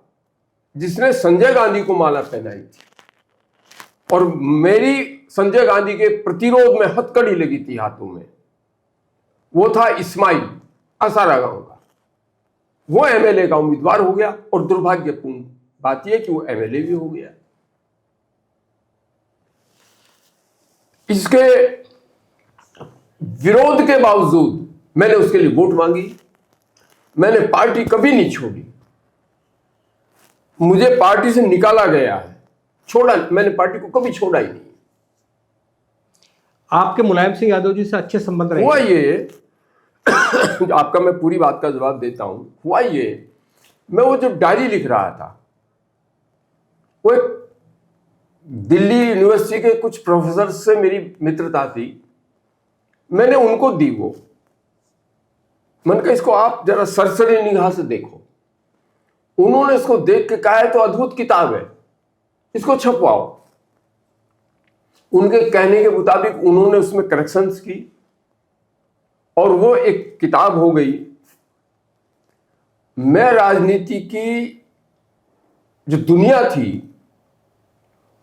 जिसने संजय गांधी को माला पहनाई थी और मेरी संजय गांधी के प्रतिरोध में हथकड़ी लगी थी हाथों में। वो था इस्माइल असारा गांव का। वो एमएलए का उम्मीदवार हो गया और दुर्भाग्यपूर्ण बात यह कि वो एमएलए भी हो गया। इसके विरोध के बावजूद मैंने उसके लिए वोट मांगी। मैंने पार्टी कभी नहीं छोड़ी। मुझे पार्टी से निकाला गया है, छोड़ा, मैंने पार्टी को कभी छोड़ा ही नहीं।
आपके मुलायम सिंह यादव जी से अच्छे संबंध रहे?
हुआ ये आपका मैं पूरी बात का जवाब देता हूं। हुआ ये, मैं वो जो डायरी लिख रहा था, वो एक दिल्ली यूनिवर्सिटी के कुछ प्रोफेसर से मेरी मित्रता थी। मैंने उनको दी वो। मैंने कहा इसको आप जरा सरसरी निगाह से देखो। उन्होंने इसको देख के कहा है तो अद्भुत किताब है, इसको छपवाओ। उनके कहने के मुताबिक उन्होंने उसमें करेक्शंस की और वो एक किताब हो गई। मैं राजनीति की जो दुनिया थी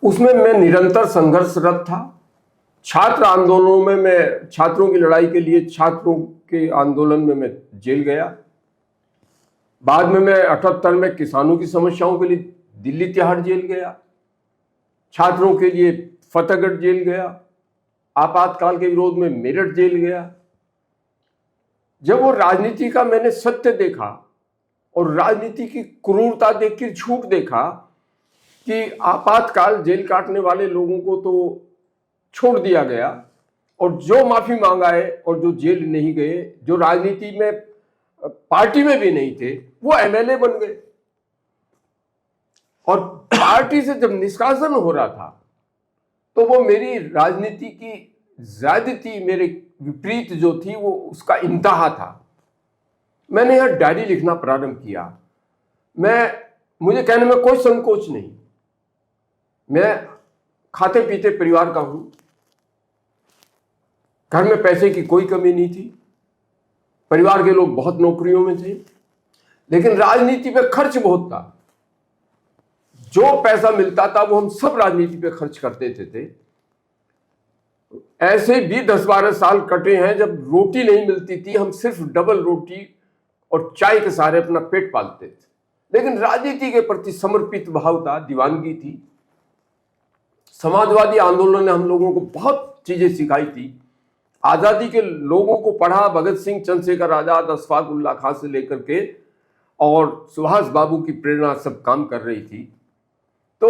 उसमें मैं निरंतर संघर्षरत था। छात्र आंदोलनों में मैं छात्रों की लड़ाई के लिए, छात्रों के आंदोलन में मैं जेल गया। बाद में मैं 78 में किसानों की समस्याओं के लिए दिल्ली तिहाड़ जेल गया। छात्रों के लिए फतेहगढ़ जेल गया। आपातकाल के विरोध में मेरठ जेल गया। जब वो राजनीति का मैंने सत्य देखा और राजनीति की क्रूरता देखकर झूठ देखा कि आपातकाल जेल काटने वाले लोगों को तो छोड़ दिया गया और जो माफी मांगा है और जो जेल नहीं गए, जो राजनीति में पार्टी में भी नहीं थे, वो एमएलए बन गए। और पार्टी से जब निष्कासन हो रहा था तो वो मेरी राजनीति की ज्यादती, मेरे विपरीत जो थी, वो उसका इंतहा था। मैंने यह डायरी लिखना प्रारंभ किया। मुझे कहने में कोई संकोच नहीं। मैं खाते पीते परिवार का हूं, घर में पैसे की कोई कमी नहीं थी, परिवार के लोग बहुत नौकरियों में थे, लेकिन राजनीति पे खर्च बहुत था। जो पैसा मिलता था वो हम सब राजनीति पे खर्च कर देते थे। ऐसे भी 10-12 साल कटे हैं जब रोटी नहीं मिलती थी, हम सिर्फ डबल रोटी और चाय के सहारे अपना पेट पालते थे। लेकिन राजनीति के प्रति समर्पित भाव था, दीवानगी थी। समाजवादी आंदोलन ने हम लोगों को बहुत चीजें सिखाई थी। आजादी के लोगों को पढ़ा, भगत सिंह, चंद्रशेखर आजाद, अशफाक उल्लाह खां से लेकर के और सुभाष बाबू की प्रेरणा सब काम कर रही थी। तो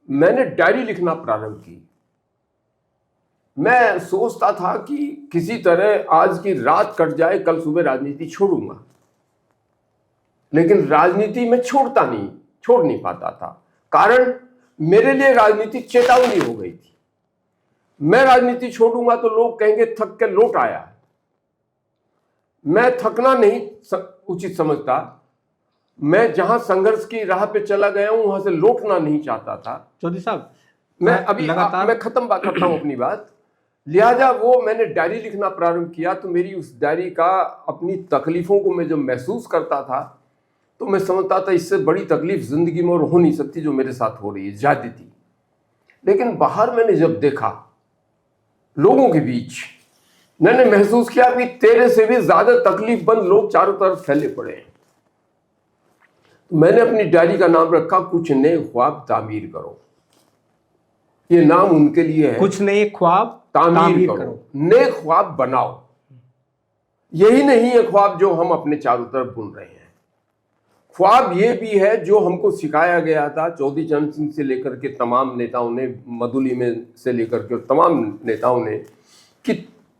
मैंने डायरी लिखना प्रारंभ की। मैं सोचता था कि किसी तरह आज की रात कट जाए, कल सुबह राजनीति छोड़ूंगा। लेकिन राजनीति में छोड़ नहीं पाता था। कारण मेरे लिए राजनीति चेतावनी हो गई थी। मैं राजनीति छोड़ूंगा तो लोग कहेंगे थक के लौट आया। मैं थकना नहीं उचित समझता। मैं जहां संघर्ष की राह पे चला गया हूं वहां से लौटना नहीं चाहता था।
चौधरी साहब,
मैं खत्म करता हूं अपनी बात। लिहाजा वो मैंने डायरी लिखना प्रारंभ किया। तो मेरी उस डायरी का, अपनी तकलीफों को मैं जब महसूस करता था तो मैं समझता था इससे बड़ी तकलीफ जिंदगी में और हो नहीं सकती जो मेरे साथ हो रही है, ज्यादती। लेकिन बाहर मैंने जब देखा लोगों के बीच, मैंने महसूस किया कि तेरे से भी ज्यादा तकलीफ बंद लोग चारों तरफ फैले पड़े हैं। मैंने अपनी डायरी का नाम रखा कुछ नए ख्वाब तामीर करो। ये नाम उनके लिए है,
कुछ नए ख्वाब
तामीर करो। नए ख्वाब बनाओ। यही नहीं है ख्वाब जो हम अपने चारों तरफ बुन रहे हैं। ख्वाब ये भी है जो हमको सिखाया गया था चौधरी चरण सिंह से लेकर के तमाम नेताओं ने, मधुली में से लेकर के तमाम नेताओं ने, कि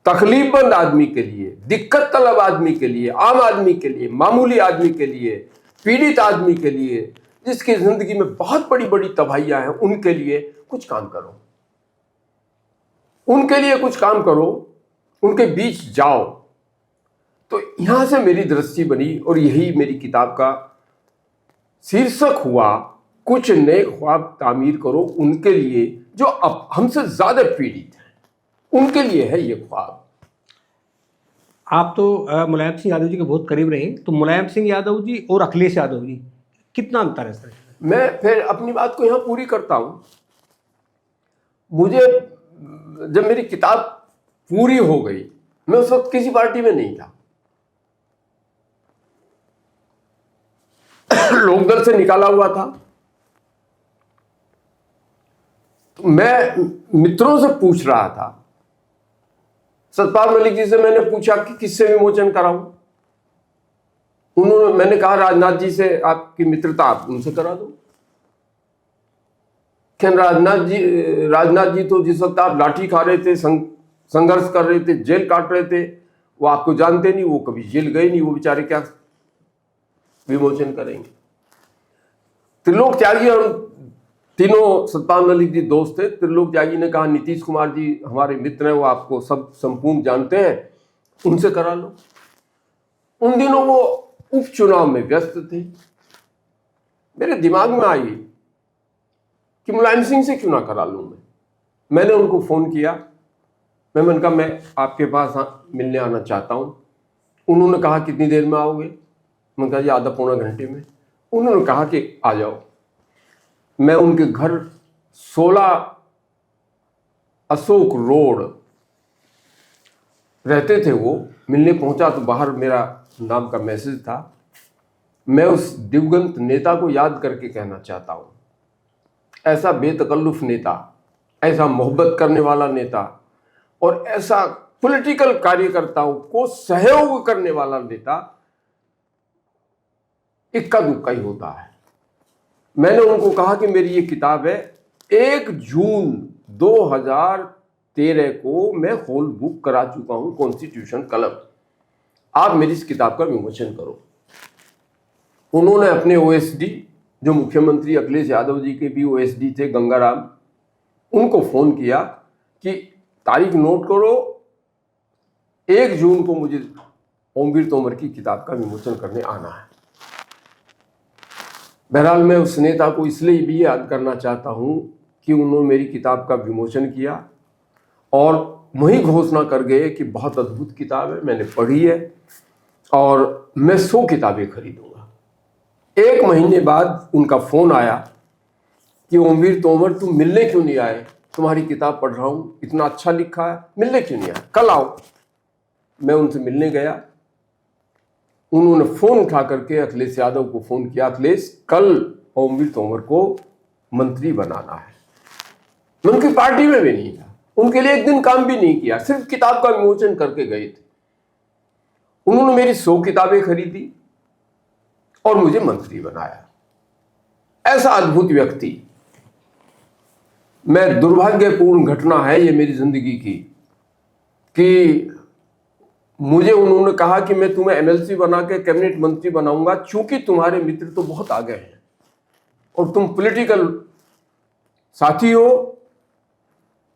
तकलीफबंद आदमी के लिए, दिक्कत तलब आदमी के लिए, आम आदमी के लिए, मामूली आदमी के लिए, पीड़ित आदमी के लिए, जिसकी जिंदगी में बहुत बड़ी बड़ी तबाहियां हैं, उनके लिए कुछ काम करो। उनके लिए कुछ काम करो, उनके बीच जाओ। तो यहां से मेरी दृष्टि बनी और यही मेरी किताब का शीर्षक हुआ, कुछ नए ख्वाब तामीर करो उनके लिए जो अब हमसे ज्यादा पीड़ित हैं। उनके लिए है ये ख्वाब।
आप तो मुलायम सिंह यादव जी के बहुत करीब रहे, तो मुलायम सिंह यादव जी और अखिलेश यादव जी, कितना अंतर है सर?
मैं फिर अपनी बात को यहां पूरी करता हूं। मुझे जब मेरी किताब पूरी हो गई, मैं उस वक्त किसी पार्टी में नहीं था। लोकदल से निकाला हुआ था। तो मैं मित्रों से पूछ रहा था। सतपाल मलिक जी से मैंने पूछा कि किससे विमोचन कराऊं। मैंने कहा राजनाथ जी से आपकी मित्रता, आप उनसे करा दो। क्या राजनाथ जी तो जिस वक्त आप लाठी खा रहे थे, संघर्ष कर रहे थे, जेल काट रहे थे, वो आपको जानते नहीं, वो कभी जेल गए नहीं, वो बेचारे क्या विमोचन करेंगे। त्रिलोक त्यागी और तीनों सतपाल मलिक जी दोस्त थे। त्रिलोक त्यागी ने कहा नीतीश कुमार जी हमारे मित्र हैं, वो आपको सब संपूर्ण जानते हैं, उनसे करा लो। उन दिनों वो उपचुनाव में व्यस्त थे। मेरे दिमाग में आई कि मुलायम सिंह से क्यों ना करा लूं मैंने उनको फोन किया। मैंने कहा मैं आपके पास मिलने आना चाहता हूं। उन्होंने कहा कितनी देर में आओगे? मैंने कहा जी आधा पौना घंटे में। उन्होंने कहा कि आ जाओ। मैं उनके घर 16 अशोक रोड रहते थे। वो मिलने पहुंचा तो बाहर मेरा नाम का मैसेज था। मैं उस दिवंगत नेता को याद करके कहना चाहता हूं, ऐसा बेतकल्लुफ नेता, ऐसा मोहब्बत करने वाला नेता और ऐसा पॉलिटिकल कार्यकर्ताओं को सहयोग करने वाला नेता इक्का दुक्का ही होता है। मैंने उनको कहा कि मेरी ये किताब है, 1 जून 2013 को मैं होल बुक करा चुका हूं कॉन्स्टिट्यूशन क्लब। आप मेरी इस किताब का विमोचन करो। उन्होंने अपने ओएसडी, जो मुख्यमंत्री अखिलेश यादव जी के भी ओएसडी थे, गंगाराम, उनको फोन किया कि तारीख नोट करो, 1 जून को मुझे ओमवीर तोमर की किताब का विमोचन करने आना है। बहरहाल मैं उस नेता को इसलिए भी याद करना चाहता हूं कि उन्होंने मेरी किताब का विमोचन किया और वही घोषणा कर गए कि बहुत अद्भुत किताब है, मैंने पढ़ी है और मैं 100 किताबें खरीदूंगा। 1 महीने बाद उनका फोन आया कि ओमवीर तोमर तुम मिलने क्यों नहीं आए, तुम्हारी किताब पढ़ रहा हूँ, इतना अच्छा लिखा है, मिलने क्यों नहीं आए, कल आओ। मैं उनसे मिलने गया। उन्होंने फोन उठा करके अखिलेश यादव को फोन किया, अखिलेश कल ओमवीर तोमर को मंत्री बनाना है। मैं उनकी पार्टी में भी नहीं था, उनके लिए 1 दिन काम भी नहीं किया, सिर्फ किताब का विमोचन करके गए थे। उन्होंने मेरी 100 किताबें खरीदी और मुझे मंत्री बनाया। ऐसा अद्भुत व्यक्ति, मैं दुर्भाग्यपूर्ण घटना है ये मेरी जिंदगी की कि मुझे उन्होंने कहा कि मैं तुम्हें एमएलसी बना के कैबिनेट मंत्री बनाऊंगा, चूंकि तुम्हारे मित्र तो बहुत आगे हैं और तुम पॉलिटिकल साथी हो,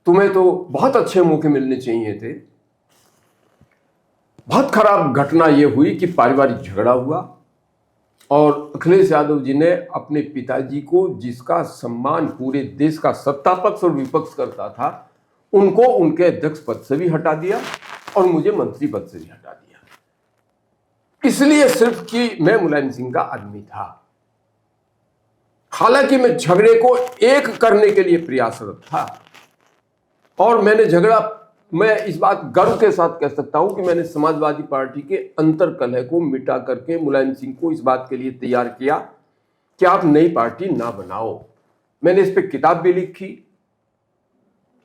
तुम्हें तो बहुत अच्छे मौके मिलने चाहिए थे। बहुत खराब घटना यह हुई कि पारिवारिक झगड़ा हुआ और अखिलेश यादव जी ने अपने पिताजी को, जिसका सम्मान पूरे देश का सत्ता पक्ष और विपक्ष करता था, उनको उनके अध्यक्ष पद से भी हटा दिया और मुझे मंत्री पद से भी हटा दिया, इसलिए सिर्फ कि मैं मुलायम सिंह का आदमी था। हालांकि मैं झगड़े को एक करने के लिए प्रयासरत था और मैंने झगड़ा, मैं इस बात गर्व के साथ कह सकता हूं कि मैंने समाजवादी पार्टी के अंतर्कलह को मिटा करके मुलायम सिंह को इस बात के लिए तैयार किया कि आप नई पार्टी ना बनाओ। मैंने इस पर किताब भी लिखी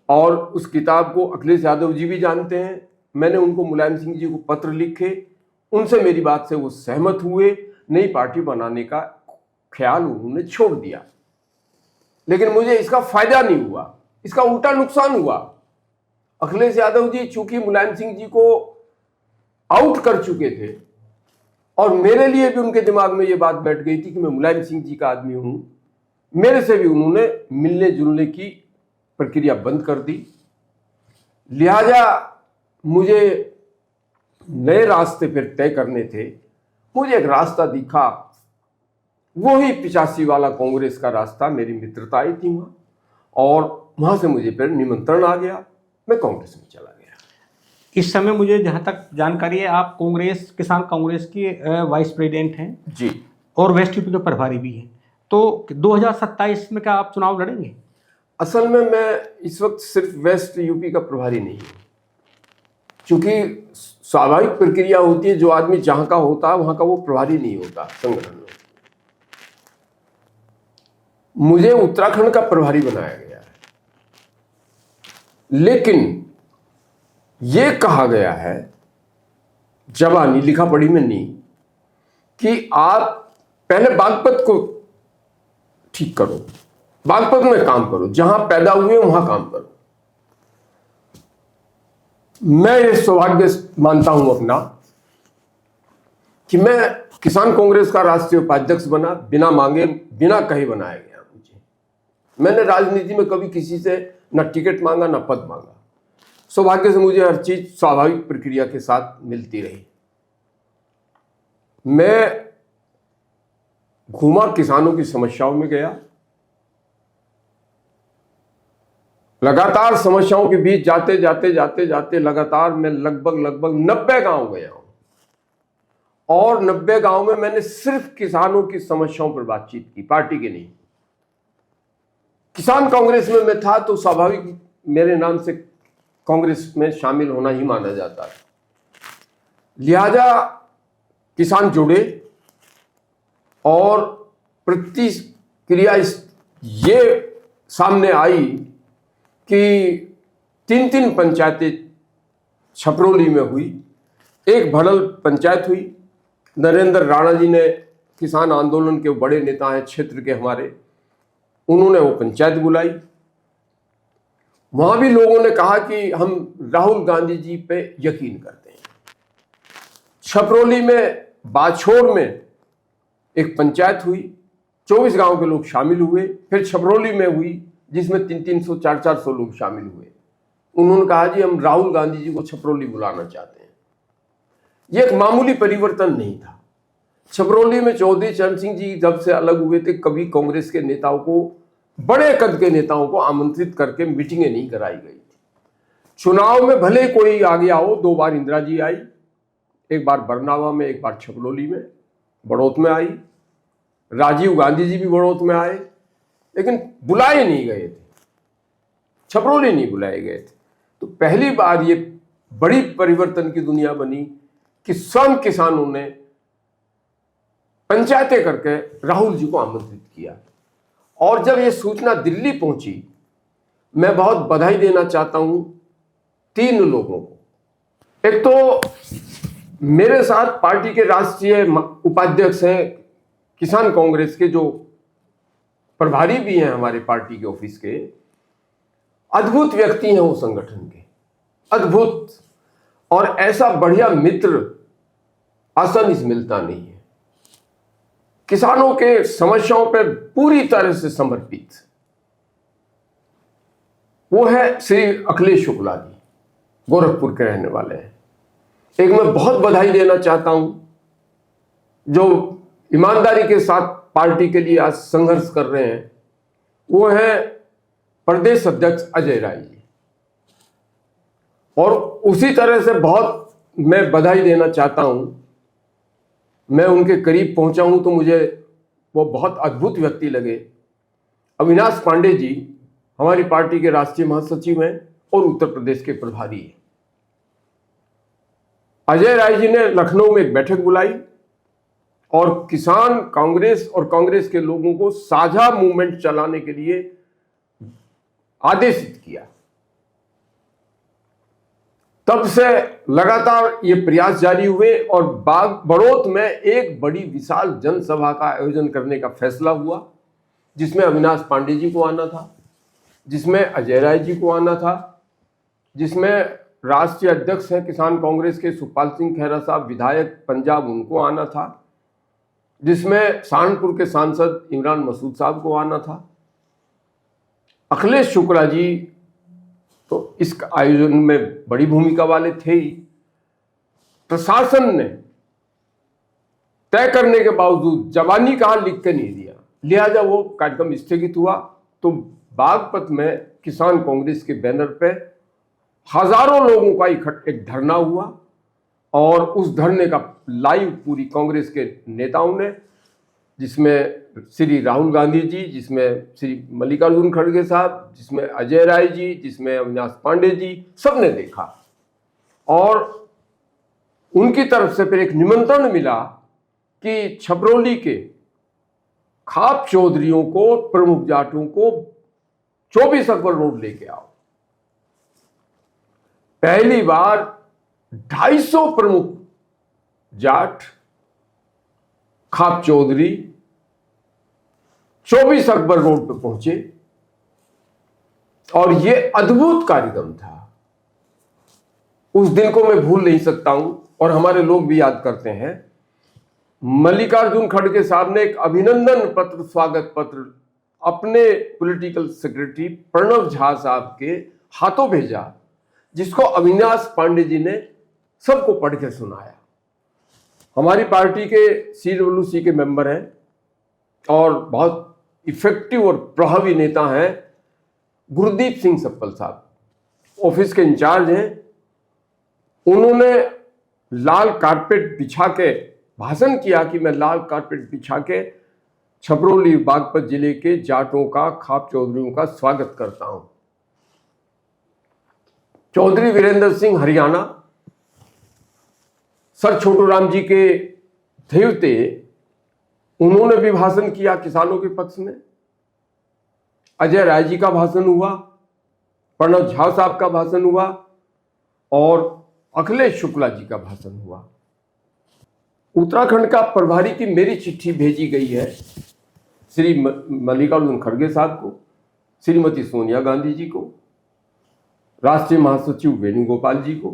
और उस किताब को अखिलेश यादव जी भी जानते हैं। मैंने उनको मुलायम सिंह जी को पत्र लिखे, उनसे मेरी बात से वो सहमत हुए, नई पार्टी बनाने का ख्याल उन्होंने छोड़ दिया। लेकिन मुझे इसका फायदा नहीं हुआ, इसका उल्टा नुकसान हुआ। अखिलेश यादव जी चूंकि मुलायम सिंह जी को आउट कर चुके थे और मेरे लिए भी उनके दिमाग में ये बात बैठ गई थी कि मैं मुलायम सिंह जी का आदमी हूं, मेरे से भी उन्होंने मिलने जुलने की प्रक्रिया बंद कर दी। लिहाजा मुझे नए रास्ते फिर तय करने थे। मुझे एक रास्ता दिखा, वही 85 वाला कांग्रेस का रास्ता, मेरी मित्रता आई थी वहां और वहां से मुझे फिर निमंत्रण आ गया, मैं कांग्रेस में चला गया।
इस समय मुझे जहाँ तक जानकारी है आप कांग्रेस, किसान कांग्रेस की वाइस प्रेसिडेंट हैं
जी, और
वेस्ट यूपी के प्रभारी भी हैं। तो 2027 में क्या आप चुनाव लड़ेंगे?
असल में मैं इस वक्त सिर्फ वेस्ट यूपी का प्रभारी नहीं हूं, क्योंकि स्वाभाविक प्रक्रिया होती है, जो आदमी जहां का होता है वहां का वो प्रभारी नहीं होता संगठन में। मुझे उत्तराखंड का प्रभारी बनाया गया है, लेकिन यह कहा गया है जबानी, लिखा पढ़ी में नहीं, कि आप पहले बागपत को ठीक करो, बागपत में काम करो, जहां पैदा हुए वहां काम करो। मैं ये सौभाग्य मानता हूं अपना कि मैं किसान कांग्रेस का राष्ट्रीय उपाध्यक्ष बना, बिना मांगे बिना कहे बनाया गया मुझे। मैंने राजनीति में कभी किसी से न टिकट मांगा न पद मांगा। सौभाग्य से मुझे हर चीज स्वाभाविक प्रक्रिया के साथ मिलती रही। मैं घूमा, किसानों की समस्याओं में गया, लगातार समस्याओं के बीच जाते जाते लगातार मैं लगभग 90 गांव गया हूं और 90 गांव में मैंने सिर्फ किसानों की समस्याओं पर बातचीत की, पार्टी की नहीं। किसान कांग्रेस में मैं था तो स्वाभाविक मेरे नाम से कांग्रेस में शामिल होना ही माना जाता है। लिहाजा किसान जुड़े और प्रतिक्रिया ये सामने आई कि 3 पंचायतें छपरोली में हुई, एक भड़ल पंचायत हुई। नरेंद्र राणा जी ने, किसान आंदोलन के बड़े नेता हैं क्षेत्र के हमारे, उन्होंने वो पंचायत बुलाई। वहां भी लोगों ने कहा कि हम राहुल गांधी जी पे यकीन करते हैं। छपरोली में बाछोड़ में एक पंचायत हुई, 24 गांव के लोग शामिल हुए। फिर छपरोली में हुई जिसमें 300-300, 400-400 लोग शामिल हुए। उन्होंने कहा जी हम राहुल गांधी जी को छपरोली बुलाना चाहते हैं। यह एक मामूली परिवर्तन नहीं था। छपरोली में चौधरी चरण सिंह जी जब से अलग हुए थे, कभी कांग्रेस के नेताओं को, बड़े कद के नेताओं को आमंत्रित करके मीटिंगें नहीं कराई गई थी। चुनाव में भले कोई आ गया हो, 2 बार इंदिरा जी आई, एक बार बरनावा में, एक बार छपरोली में, बड़ौत में आई, राजीव गांधी जी भी बड़ौत में आए, लेकिन बुलाए नहीं गए थे, छपरोली नहीं बुलाए गए थे। तो पहली बार ये बड़ी परिवर्तन की दुनिया बनी कि स्वयं किसानों ने पंचायतें करके राहुल जी को आमंत्रित किया। और जब ये सूचना दिल्ली पहुंची, मैं बहुत बधाई देना चाहता हूं 3 लोगों को। एक तो मेरे साथ पार्टी के राष्ट्रीय उपाध्यक्ष हैं, किसान कांग्रेस के जो प्रभारी भी हैं हमारे पार्टी के ऑफिस के, अद्भुत व्यक्ति हैं वो संगठन के, अद्भुत। और ऐसा बढ़िया मित्र आसानी से मिलता नहीं है। किसानों के समस्याओं पर पूरी तरह से समर्पित वो है श्री अखिलेश शुक्ला जी, गोरखपुर के रहने वाले हैं। एक मैं बहुत बधाई देना चाहता हूं जो ईमानदारी के साथ पार्टी के लिए आज संघर्ष कर रहे हैं, वो है प्रदेश अध्यक्ष अजय राय जी। और उसी तरह से बहुत मैं बधाई देना चाहता हूं, मैं उनके करीब पहुंचा हूं तो मुझे वो बहुत अद्भुत व्यक्ति लगे, अविनाश पांडे जी, हमारी पार्टी के राष्ट्रीय महासचिव हैं और उत्तर प्रदेश के प्रभारी हैं। अजय राय जी ने लखनऊ में एक बैठक बुलाई और किसान कांग्रेस और कांग्रेस के लोगों को साझा मूवमेंट चलाने के लिए आदेशित किया। तब से लगातार ये प्रयास जारी हुए और बड़ौत में एक बड़ी विशाल जनसभा का आयोजन करने का फैसला हुआ, जिसमें अविनाश पांडे जी को आना था, जिसमें अजय राय जी को आना था, जिसमें राष्ट्रीय अध्यक्ष हैं किसान कांग्रेस के सुखपाल सिंह खैरा साहब, विधायक पंजाब, उनको आना था, जिसमें सहारनपुर के सांसद इमरान मसूद साहब को आना था। अखिलेश शुक्ला जी तो इस आयोजन में बड़ी भूमिका वाले थे ही। प्रशासन ने तय करने के बावजूद जवानी कहा लिख के नहीं दिया, लिहाजा वो कार्यक्रम स्थगित हुआ। तो बागपत में किसान कांग्रेस के बैनर पे हजारों लोगों का एक धरना हुआ और उस धरने का लाइव पूरी कांग्रेस के नेताओं ने, जिसमें श्री राहुल गांधी जी, जिसमें श्री मल्लिकार्जुन खड़गे साहब, जिसमें अजय राय जी, जिसमें अविनाश पांडे जी, सबने देखा। और उनकी तरफ से फिर एक निमंत्रण मिला कि छपरोली के खाप चौधरियों को, प्रमुख जाटों को 24 अकबर रोड लेके आओ। पहली बार 250 प्रमुख जाट, खाप चौधरी 24 अकबर रोड पे पहुंचे और यह अद्भुत कार्यक्रम था। उस दिन को मैं भूल नहीं सकता हूं और हमारे लोग भी याद करते हैं। मल्लिकार्जुन खड़गे साहब ने एक अभिनंदन पत्र, स्वागत पत्र अपने पॉलिटिकल सेक्रेटरी प्रणव झा साहब के हाथों भेजा, जिसको अविनाश पांडे जी ने सबको पढ़ के सुनाया। हमारी पार्टी के CWC के मेंबर हैं और बहुत इफेक्टिव और प्रभावी नेता हैं गुरदीप सिंह सप्पल साहब, ऑफिस के इंचार्ज हैं। उन्होंने लाल कारपेट बिछा के भाषण किया कि मैं लाल कारपेट बिछा के छपरोली बागपत जिले के जाटों का, खाप चौधरियों का स्वागत करता हूं। चौधरी वीरेंद्र सिंह हरियाणा, सर छोटू राम जी के देवते, उन्होंने भी भाषण किया किसानों के पक्ष में। अजय राय जी का भाषण हुआ, प्रणव झा साहब का भाषण हुआ और अखिलेश शुक्ला जी का भाषण हुआ। उत्तराखंड का प्रभारी की मेरी चिट्ठी भेजी गई है श्री मल्लिकार्जुन खड़गे साहब को, श्रीमती सोनिया गांधी जी को, राष्ट्रीय महासचिव वेणुगोपाल जी को।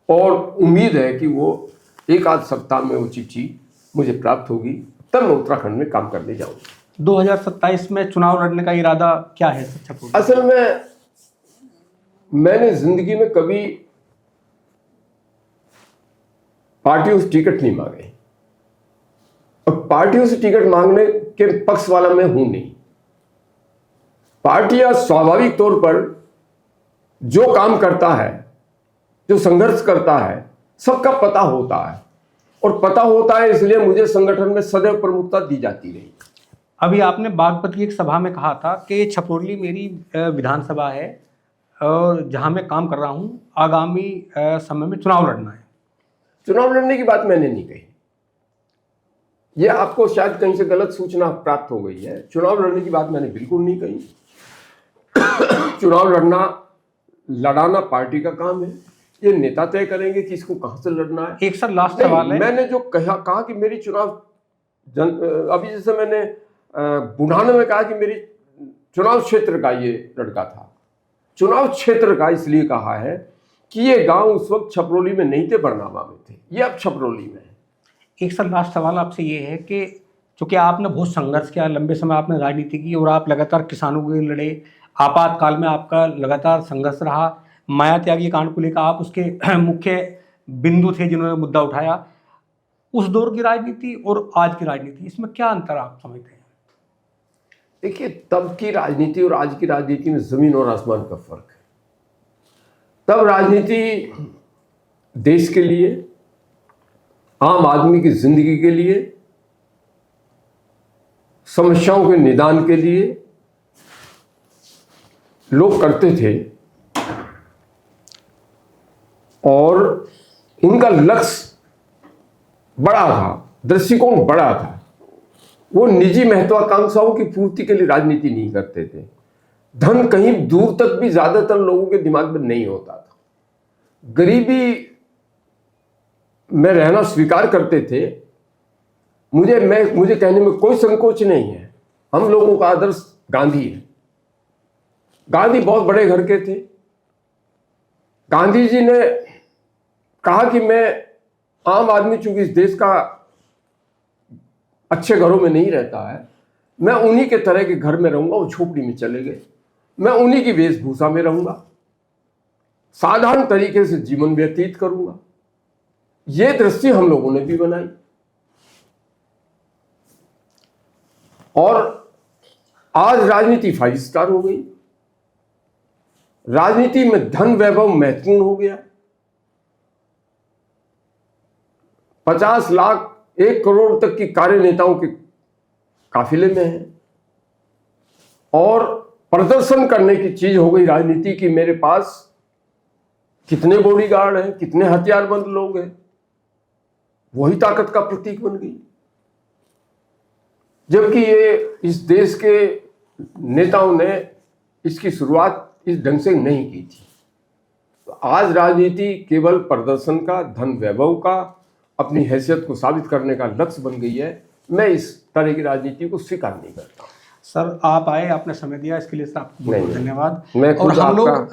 और उम्मीद है कि वो एक आध सप्ताह में वो चिट्ठी मुझे प्राप्त होगी, तब मैं उत्तराखंड में काम करने जाऊंगा।
2027 में चुनाव लड़ने का इरादा क्या है सर छपरली?
असल में मैंने जिंदगी में कभी पार्टियों से टिकट नहीं मांगे, और पार्टियों से टिकट मांगने के पक्ष वाला मैं हूं नहीं। पार्टियां स्वाभाविक तौर पर जो काम करता है, जो संघर्ष करता है, सबका पता होता है, और पता होता है इसलिए मुझे संगठन में सदैव प्रमुखता दी जाती रही।
अभी आपने बागपत की एक सभा में कहा था कि छपरली मेरी विधानसभा है और जहां मैं काम कर रहा हूं, आगामी समय में चुनाव लड़ना है।
चुनाव लड़ने की बात मैंने नहीं कही, यह आपको शायद कहीं से गलत सूचना प्राप्त हो गई है। चुनाव लड़ने की बात मैंने बिल्कुल नहीं कही। चुनाव लड़ाना पार्टी का काम है, ये नेता तय करेंगे कि इसको कहां से लड़ना है।
एक सर लास्ट सवाल है,
मैंने जो कहा कि मेरी अभी जैसे मैंने बुढ़ाने में कहा कि मेरी चुनाव क्षेत्र का ये लड़का था। चुनाव क्षेत्र का इसलिए कहा है कि ये गांव उस वक्त छपरौली में नहीं थे, बरनामा में थे, ये अब छपरौली में है।
एक सर लास्ट सवाल आपसे ये है कि चूंकि आपने बहुत संघर्ष किया, लंबे समय आपने राजनीति की और आप लगातार किसानों के लिए लड़े, आपातकाल में आपका लगातार संघर्ष रहा, माया त्यागी कांड को लेकर आप उसके मुख्य बिंदु थे जिन्होंने मुद्दा उठाया। उस दौर की राजनीति और आज की राजनीति, इसमें क्या अंतर आप समझते हैं?
देखिए, तब की राजनीति और आज की राजनीति में जमीन और आसमान का फर्क है। तब राजनीति देश के लिए, आम आदमी की जिंदगी के लिए, समस्याओं के निदान के लिए लोग करते थे, और इनका लक्ष्य बड़ा था, दृष्टिकोण बड़ा था। वो निजी महत्वाकांक्षाओं की पूर्ति के लिए राजनीति नहीं करते थे। धन कहीं दूर तक भी ज्यादातर लोगों के दिमाग में नहीं होता था। गरीबी में रहना स्वीकार करते थे। मुझे कहने में कोई संकोच नहीं है, हम लोगों का आदर्श गांधी है। गांधी बहुत बड़े घर के थे। गांधी जी ने कहा कि मैं आम आदमी चूंकि इस देश का अच्छे घरों में नहीं रहता है, मैं उन्हीं के तरह के घर में रहूंगा। वो झोपड़ी में चले गए, मैं उन्हीं की वेशभूषा में रहूंगा, साधारण तरीके से जीवन व्यतीत करूंगा। ये दृष्टि हम लोगों ने भी बनाई, और आज राजनीति 5 स्टार हो गई। राजनीति में धन वैभव महत्वपूर्ण हो गया। 50 लाख 1 करोड़ तक की कार्य नेताओं के काफिले में है, और प्रदर्शन करने की चीज हो गई राजनीति की मेरे पास कितने बॉडीगार्ड हैं, कितने हथियारबंद लोग हैं, वही ताकत का प्रतीक बन गई। जबकि ये इस देश के नेताओं ने इसकी शुरुआत इस ढंग से नहीं की थी। तो आज राजनीति केवल प्रदर्शन का, धन वैभव का, अपनी हैसियत को साबित करने का लक्ष्य बन गई है। मैं इस तरह की राजनीति को स्वीकार नहीं करता।
सर आप आए, आपने समय दिया, इसके लिए सर आपको बहुत बहुत धन्यवाद।
और
हम लोग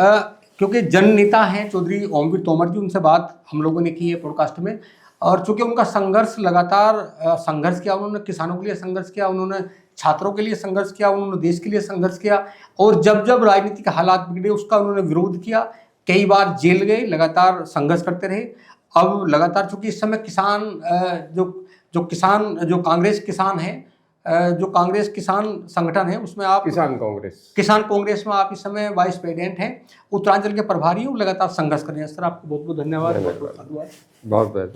क्योंकि जन नेता हैं चौधरी ओमवीर तोमर जी, उनसे बात हम लोगों ने की है पॉडकास्ट में, और चूंकि उनका संघर्ष लगातार संघर्ष किया, उन्होंने किसानों के लिए संघर्ष किया, उन्होंने छात्रों के लिए संघर्ष किया, उन्होंने देश के लिए संघर्ष किया, और जब जब राजनीति के हालात बिगड़े उसका उन्होंने विरोध किया, कई बार जेल गए, लगातार संघर्ष करते रहे। अब लगातार चूंकि इस समय किसान जो कांग्रेस किसान संगठन है उसमें आप किसान कांग्रेस में आप इस समय वाइस प्रेसिडेंट हैं, उत्तरांचल के प्रभारी हो, लगातार संघर्ष कर रहे हैं। सर आपको बहुत बहुत धन्यवाद।
बहुत बहुत